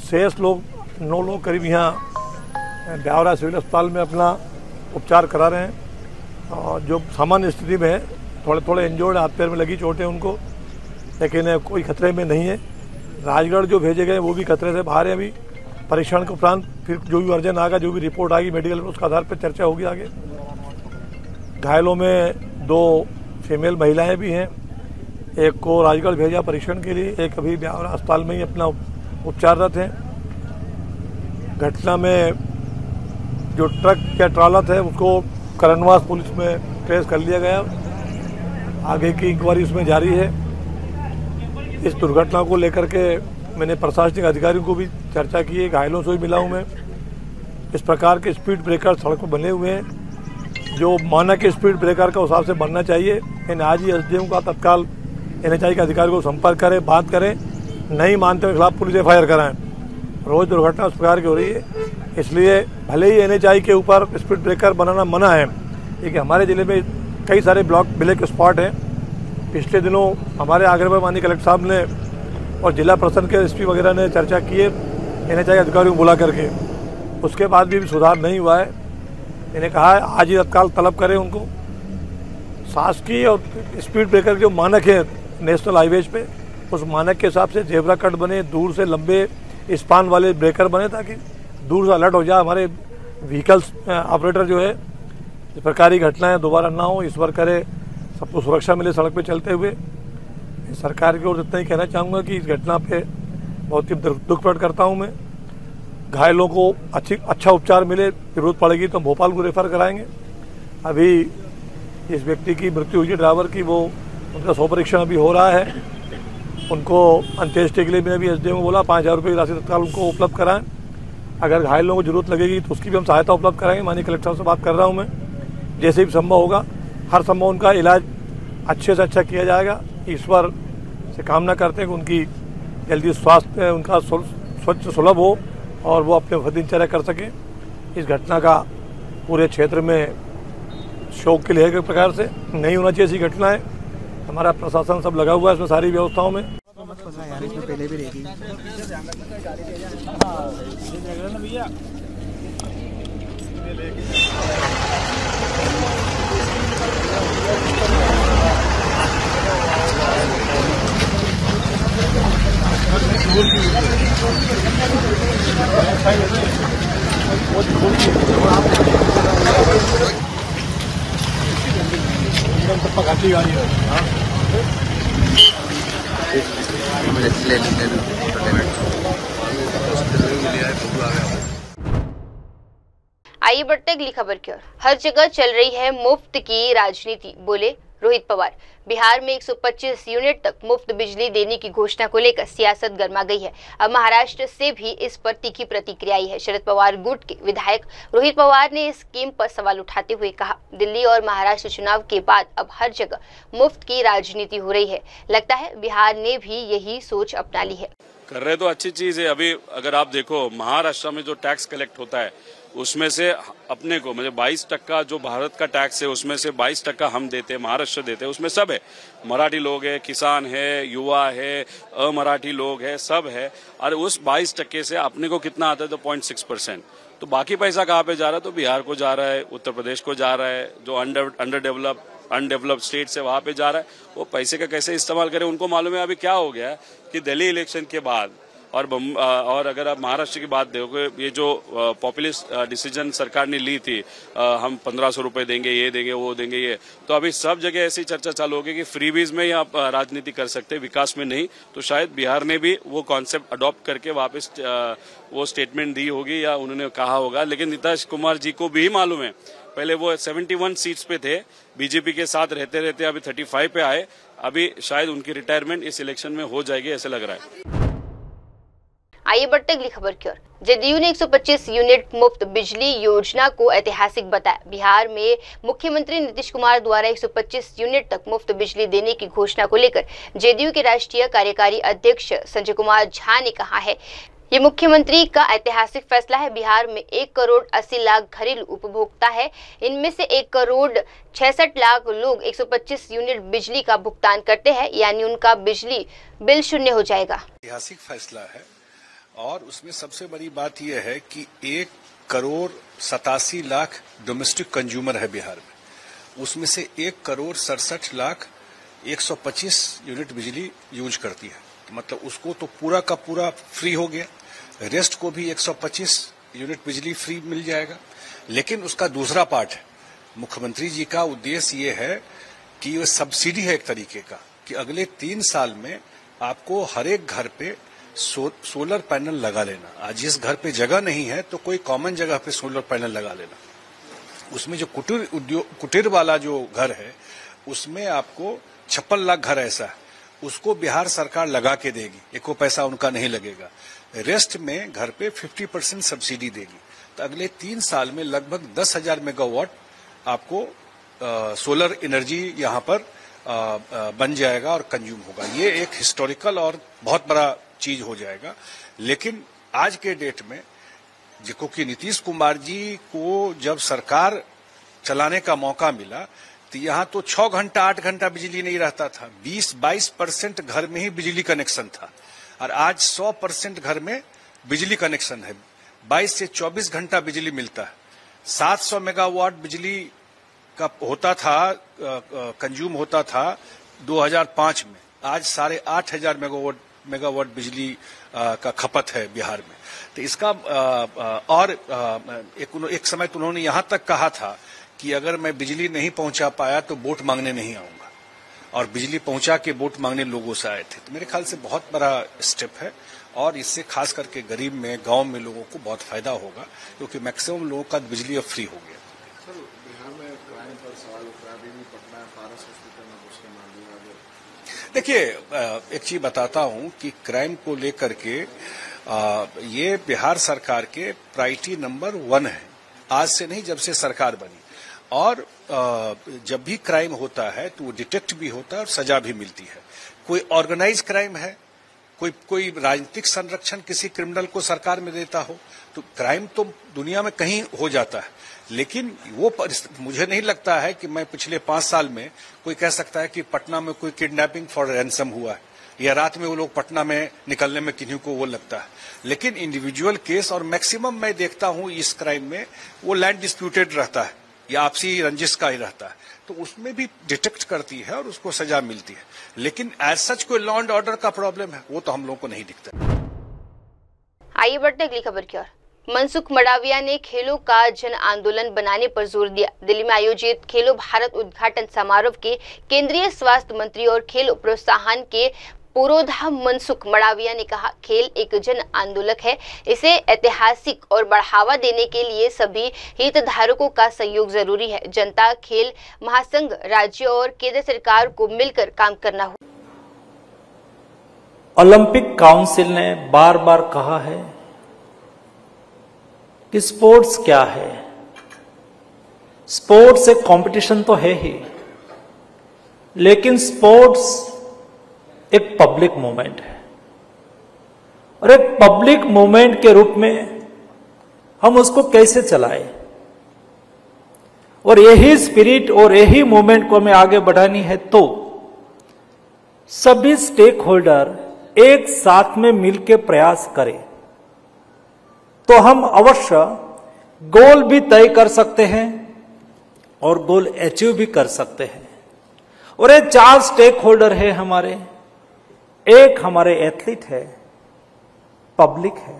शेष लोग 9 लोग करीब यहाँ ब्यावरा सिविल अस्पताल में अपना उपचार करा रहे हैं और जो सामान्य स्थिति में है, थोड़े इंजर्ड, हाथ पैर में लगी चोटें उनको, लेकिन कोई खतरे में नहीं है। राजगढ़ जो भेजे गए वो भी खतरे से बाहर है। अभी परीक्षण के उपरांत फिर जो भी वर्जन आएगा, जो भी रिपोर्ट आएगी मेडिकल, उसके आधार पर चर्चा होगी आगे। घायलों में 2 फीमेल महिलाएं भी हैं। एक को राजगढ़ भेजा परीक्षण के लिए, एक अभी ब्यावरा अस्पताल में ही अपना उपचाररत हैं। घटना में जो ट्रक या ट्राला था उसको करनवास पुलिस में ट्रेस कर लिया गया। आगे की इंक्वायरी उसमें जारी है। इस दुर्घटना को लेकर के मैंने प्रशासनिक अधिकारियों को भी चर्चा की है। घायलों से भी मिला हूँ मैं। इस प्रकार के स्पीड ब्रेकर सड़क पर बने हुए हैं जो मानक स्पीड ब्रेकर का हिसाब से बनना चाहिए। इन आज ही एसडीएम का तत्काल NHAI के अधिकारी को संपर्क करें, बात करें, नहीं मानते के खिलाफ पुलिस FIR कराएं। रोज दुर्घटना उस प्रकार की हो रही है, इसलिए भले ही NHAI के ऊपर स्पीड ब्रेकर बनाना मना है, लेकिन हमारे जिले में कई सारे ब्लैक स्पॉट हैं। पिछले दिनों हमारे आगरे में माननीय कलेक्टर साहब ने और जिला प्रशासन के SP वगैरह ने चर्चा की है NHAI अधिकारियों को बुला करके, उसके बाद भी सुधार नहीं हुआ है। इन्हें कहा है आज ही तत्काल तलब करें उनको। शासकीय और स्पीड ब्रेकर जो मानक है नेशनल हाईवेज पे, उस मानक के हिसाब से जेब्रा कट बने, दूर से लंबे स्पान वाले ब्रेकर बने ताकि दूर से अलर्ट हो जाए हमारे व्हीकल्स ऑपरेटर जो है। इस प्रकार की घटनाएं दोबारा ना हो, ईश्वर करे सबको सुरक्षा मिले सड़क पे चलते हुए। सरकार की ओर इतना ही कहना चाहूँगा कि इस घटना पे बहुत ही दुख प्रकट करता हूँ मैं। घायलों को अच्छा उपचार मिले, जरूरत पड़ेगी तो भोपाल को रेफर कराएंगे। अभी इस व्यक्ति की मृत्यु हुई है ड्राइवर की, वो उनका 100 परीक्षण अभी हो रहा है। उनको अंत्येष्टि के लिए मैंने भी SDM को बोला 5000 रुपये की राशि तत्काल उनको उपलब्ध कराएं। अगर घायलों को जरूरत लगेगी तो उसकी भी हम सहायता उपलब्ध कराएंगे। माननीय कलेक्टर साहब से बात कर रहा हूँ मैं, जैसे भी संभव होगा हर संभव उनका इलाज अच्छे से अच्छा किया जाएगा। ईश्वर से कामना करते हैं कि उनकी जल्दी स्वास्थ्य उनका स्वच्छ सुलभ हो और वो अपने दिनचर्या कर सकें। इस घटना का पूरे क्षेत्र में शोक के लिए एक प्रकार से नहीं होना चाहिए ऐसी घटनाएं। हमारा प्रशासन सब लगा हुआ है इसमें सारी व्यवस्थाओं में। पहले भी रहेगी। आइए बढ़ते अगली खबर की ओर। हर जगह चल रही है मुफ्त की राजनीति, बोले रोहित पवार। बिहार में 125 यूनिट तक मुफ्त बिजली देने की घोषणा को लेकर सियासत गर्मा गई है। अब महाराष्ट्र से भी इस पर तीखी प्रतिक्रिया आई है। शरद पवार गुट के विधायक रोहित पवार ने इस स्कीम पर सवाल उठाते हुए कहा, दिल्ली और महाराष्ट्र चुनाव के बाद अब हर जगह मुफ्त की राजनीति हो रही है। लगता है बिहार ने भी यही सोच अपना ली है। कर रहे तो अच्छी चीज है। अभी अगर आप देखो महाराष्ट्र में जो टैक्स कलेक्ट होता है उसमें से अपने को मतलब 22% जो भारत का टैक्स है उसमें से 22% हम देते हैं, महाराष्ट्र देते हैं। उसमें सब है, मराठी लोग है, किसान है, युवा है, अमराठी लोग है, सब है। और उस 22% से अपने को कितना आता है तो 0.6%। तो बाकी पैसा कहाँ पे जा रहा है तो बिहार को जा रहा है, उत्तर प्रदेश को जा रहा है, जो अनडेवलप्ड स्टेट्स है वहां पे जा रहा है। वो पैसे का कैसे इस्तेमाल करें उनको मालूम है। अभी क्या हो गया कि दिल्ली इलेक्शन के बाद और अगर आप महाराष्ट्र की बात देखोगे, ये जो पॉपुलिस्ट डिसीजन सरकार ने ली थी, हम 1500 रुपए देंगे, ये देंगे, वो देंगे, ये, तो अभी सब जगह ऐसी चर्चा चालू होगी कि फ्रीबीज में ही आप राजनीति कर सकते हैं, विकास में नहीं। तो शायद बिहार ने भी वो कॉन्सेप्ट अडॉप्ट करके वापस वो स्टेटमेंट दी होगी या उन्होंने कहा होगा। लेकिन नीतीश कुमार जी को भी मालूम है, पहले वो 71 सीट्स पे थे, बीजेपी के साथ रहते रहते अभी 35 पे आए। अभी शायद उनकी रिटायरमेंट इस इलेक्शन में हो जाएगी ऐसे लग रहा है। आइए बढ़ते अगली खबर की ओर। जदयू ने 125 यूनिट मुफ्त बिजली योजना को ऐतिहासिक बताया। बिहार में मुख्यमंत्री नीतीश कुमार द्वारा 125 यूनिट तक मुफ्त बिजली देने की घोषणा को लेकर जदयू के राष्ट्रीय कार्यकारी अध्यक्ष संजय कुमार झा ने कहा है, ये मुख्यमंत्री का ऐतिहासिक फैसला है। बिहार में 1 करोड़ 80 लाख घरेलू उपभोक्ता है, इनमें से 1 करोड़ 66 लाख लोग 125 यूनिट बिजली का भुगतान करते हैं, यानी उनका बिजली बिल शून्य हो जाएगा। ऐतिहासिक फैसला है और उसमें सबसे बड़ी बात यह है कि 1 करोड़ 87 लाख डोमेस्टिक कंज्यूमर है बिहार में, उसमें से 1 करोड़ 67 लाख 125 यूनिट बिजली यूज करती है। मतलब उसको तो पूरा का पूरा फ्री हो गया, रेस्ट को भी 125 यूनिट बिजली फ्री मिल जाएगा। लेकिन उसका दूसरा पार्ट है, मुख्यमंत्री जी का उद्देश्य ये है कि ये सब्सिडी है एक तरीके का, कि अगले 3 साल में आपको हर एक घर पे सोलर पैनल लगा लेना। आज जिस घर पे जगह नहीं है तो कोई कॉमन जगह पे सोलर पैनल लगा लेना। उसमें जो कुटीर वाला जो घर है उसमें आपको 56 लाख घर ऐसा है, उसको बिहार सरकार लगा के देगी, एको पैसा उनका नहीं लगेगा। रेस्ट में घर पे 50% सब्सिडी देगी। तो अगले 3 साल में लगभग 10,000 मेगावाट आपको सोलर एनर्जी यहाँ पर बन जाएगा और कंज्यूम होगा। ये एक हिस्टोरिकल और बहुत बड़ा चीज हो जाएगा। लेकिन आज के डेट में क्योंकि नीतीश कुमार जी को जब सरकार चलाने का मौका मिला तो यहाँ तो 6 घंटा 8 घंटा बिजली नहीं रहता था। 20-22% घर में ही बिजली कनेक्शन था और आज 100% घर में बिजली कनेक्शन है। 22 से 24 घंटा बिजली मिलता है। 700 मेगावाट बिजली का होता था, कंज्यूम होता था 2005 में। आज 8,500 मेगावाट बिजली का खपत है बिहार में। तो इसका और एक समय तो उन्होंने यहां तक कहा था कि अगर मैं बिजली नहीं पहुंचा पाया तो वोट मांगने नहीं आऊंगा, और बिजली पहुंचा के वोट मांगने लोगों से आए थे। तो मेरे ख्याल से बहुत बड़ा स्टेप है और इससे खास करके गरीब में, गांव में लोगों को बहुत फायदा होगा, क्योंकि मैक्सिमम लोगों का बिजली अब फ्री हो गया। देखिए, एक चीज बताता हूं कि क्राइम को लेकर के ये बिहार सरकार के प्रायोरिटी नंबर 1 है। आज से नहीं, जब से सरकार बनी। और जब भी क्राइम होता है तो वो डिटेक्ट भी होता है और सजा भी मिलती है। कोई ऑर्गेनाइज क्राइम है, कोई राजनीतिक संरक्षण किसी क्रिमिनल को सरकार में देता हो तो क्राइम तो दुनिया में कहीं हो जाता है। लेकिन वो मुझे नहीं लगता है कि मैं पिछले 5 साल में कोई कह सकता है कि पटना में कोई किडनैपिंग फॉर रैंसम हुआ है या रात में वो लोग पटना में निकलने में किन्हीं को वो लगता है। लेकिन इंडिविजुअल केस और मैक्सिमम मैं देखता हूं इस क्राइम में वो लैंड डिस्प्यूटेड रहता है या आपसी रंजिश का ही रहता है, तो उसमें भी डिटेक्ट करती है और उसको सजा मिलती है। लेकिन एज सच कोई लॉ एंड ऑर्डर का प्रॉब्लम है वो तो हम लोगों को नहीं दिखता। आइए बढ़ते अगली खबर की ओर। मनसुख मंडाविया ने खेलों का जन आंदोलन बनाने पर जोर दिया। दिल्ली में आयोजित खेलो भारत उद्घाटन समारोह के केंद्रीय स्वास्थ्य मंत्री और खेल प्रोत्साहन के पुरोधा मनसुख मंडाविया ने कहा, खेल एक जन आंदोलन है, इसे ऐतिहासिक और बढ़ावा देने के लिए सभी हितधारकों का सहयोग जरूरी है। जनता, खेल महासंघ, राज्य और केंद्र सरकार को मिलकर काम करना होगा। ओलंपिक काउंसिल ने बार बार कहा है कि स्पोर्ट्स क्या है। स्पोर्ट्स एक कंपटीशन तो है ही, लेकिन स्पोर्ट्स एक पब्लिक मूवमेंट है और एक पब्लिक मूवमेंट के रूप में हम उसको कैसे चलाएं, और यही स्पिरिट और यही मूवमेंट को हमें आगे बढ़ानी है तो सभी स्टेक होल्डर एक साथ में मिलकर प्रयास करें तो हम अवश्य गोल भी तय कर सकते हैं और गोल अचीव भी कर सकते हैं। और ये 4 स्टेक होल्डर है हमारे। एक हमारे एथलीट है, पब्लिक है,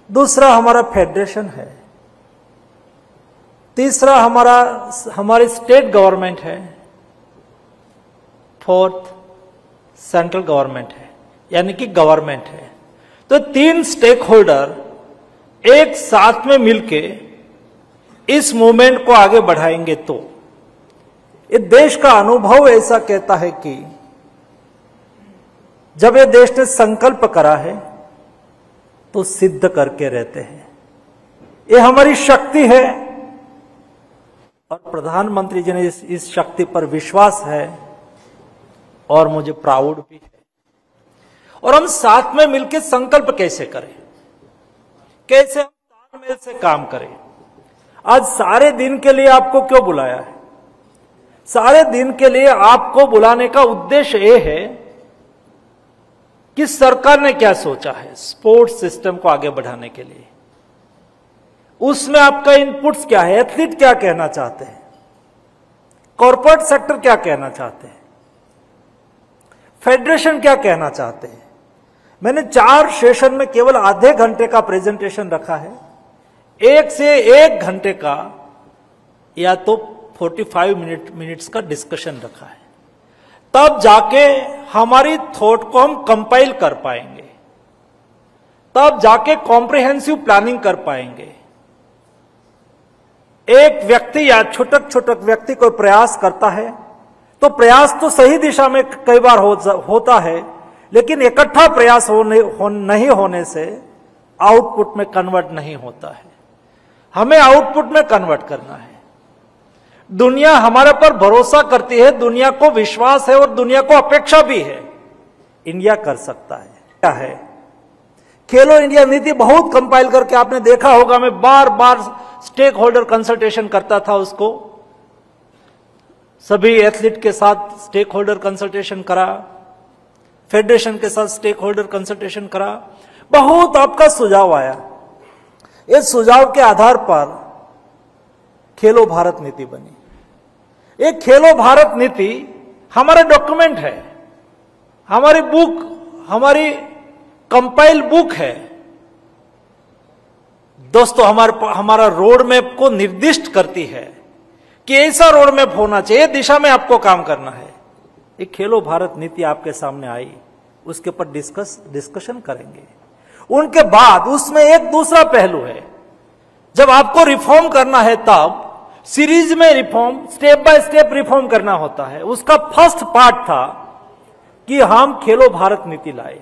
दूसरा हमारा फेडरेशन है, तीसरा हमारी स्टेट गवर्नमेंट है, फोर्थ सेंट्रल गवर्नमेंट है, यानी कि गवर्नमेंट है। तो 3 स्टेक होल्डर एक साथ में मिलके इस मूवमेंट को आगे बढ़ाएंगे तो ये देश का अनुभव ऐसा कहता है कि जब ये देश ने संकल्प करा है तो सिद्ध करके रहते हैं। ये हमारी शक्ति है और प्रधानमंत्री जी ने इस शक्ति पर विश्वास है और मुझे प्राउड भी है। और हम साथ में मिलकर संकल्प कैसे करें, कैसे हम तालमेल से काम करें। आज सारे दिन के लिए आपको क्यों बुलाया है? सारे दिन के लिए आपको बुलाने का उद्देश्य यह है कि सरकार ने क्या सोचा है स्पोर्ट्स सिस्टम को आगे बढ़ाने के लिए। उसमें आपका इनपुट्स क्या है, एथलीट क्या कहना चाहते हैं, कॉर्पोरेट सेक्टर क्या कहना चाहते हैं, फेडरेशन क्या कहना चाहते हैं। मैंने 4 सेशन में केवल आधे घंटे का प्रेजेंटेशन रखा है। 1 से 1 घंटे का या तो 45 मिनट्स का डिस्कशन रखा है। तब जाके हमारी थॉट को हम कंपाइल कर पाएंगे, तब जाके कॉम्प्रिहेंसिव प्लानिंग कर पाएंगे। एक व्यक्ति या छुटक छुटक व्यक्ति कोई प्रयास करता है तो प्रयास तो सही दिशा में कई बार होता है, लेकिन इकट्ठा प्रयास नहीं होने से आउटपुट में कन्वर्ट नहीं होता है। हमें आउटपुट में कन्वर्ट करना है। दुनिया हमारे पर भरोसा करती है, दुनिया को विश्वास है और दुनिया को अपेक्षा भी है। इंडिया कर सकता है। क्या है खेलो इंडिया नीति बहुत कंपाइल करके आपने देखा होगा, मैं बार बार स्टेक होल्डर कंसल्टेशन करता था। उसको सभी एथलीट के साथ स्टेक होल्डर कंसल्टेशन करा, फेडरेशन के साथ स्टेक होल्डर कंसल्टेशन करा, बहुत आपका सुझाव आया। इस सुझाव के आधार पर खेलो भारत नीति बनी। एक खेलो भारत नीति हमारा डॉक्यूमेंट है, हमारी बुक, हमारी कंपाइल बुक है। दोस्तों हमारा रोड मैप को निर्दिष्ट करती है कि ऐसा रोड मैप होना चाहिए, दिशा में आपको काम करना है। एक खेलो भारत नीति आपके सामने आई, उसके ऊपर डिस्कशन करेंगे। उनके बाद उसमें एक दूसरा पहलू है, जब आपको रिफॉर्म करना है तब सीरीज में reform, step by step reform करना होता है। उसका फर्स्ट पार्ट था कि हम खेलो भारत नीति लाए।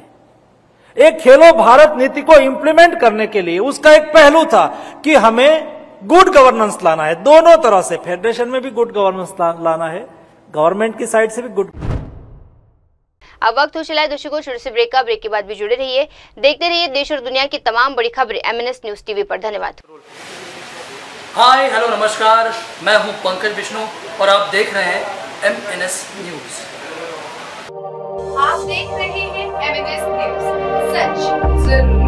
एक खेलो भारत नीति को इंप्लीमेंट करने के लिए उसका एक पहलू था कि हमें गुड गवर्नेंस लाना है, दोनों तरह से, फेडरेशन में भी गुड गवर्नेंस लाना है, गवर्नमेंट की साइड से भी गुड। अब वक्त हो चला है दर्शकों छोटे से ब्रेक का। ब्रेक के बाद भी जुड़े रहिए, देखते रहिए देश और दुनिया की तमाम बड़ी खबरें MNS न्यूज टीवी पर। धन्यवाद। हाय हेलो नमस्कार, मैं हूं पंकज विष्णु और आप देख रहे हैं MNS न्यूज। आप देख रहे हैं MNS न्यूज, सच जरूर।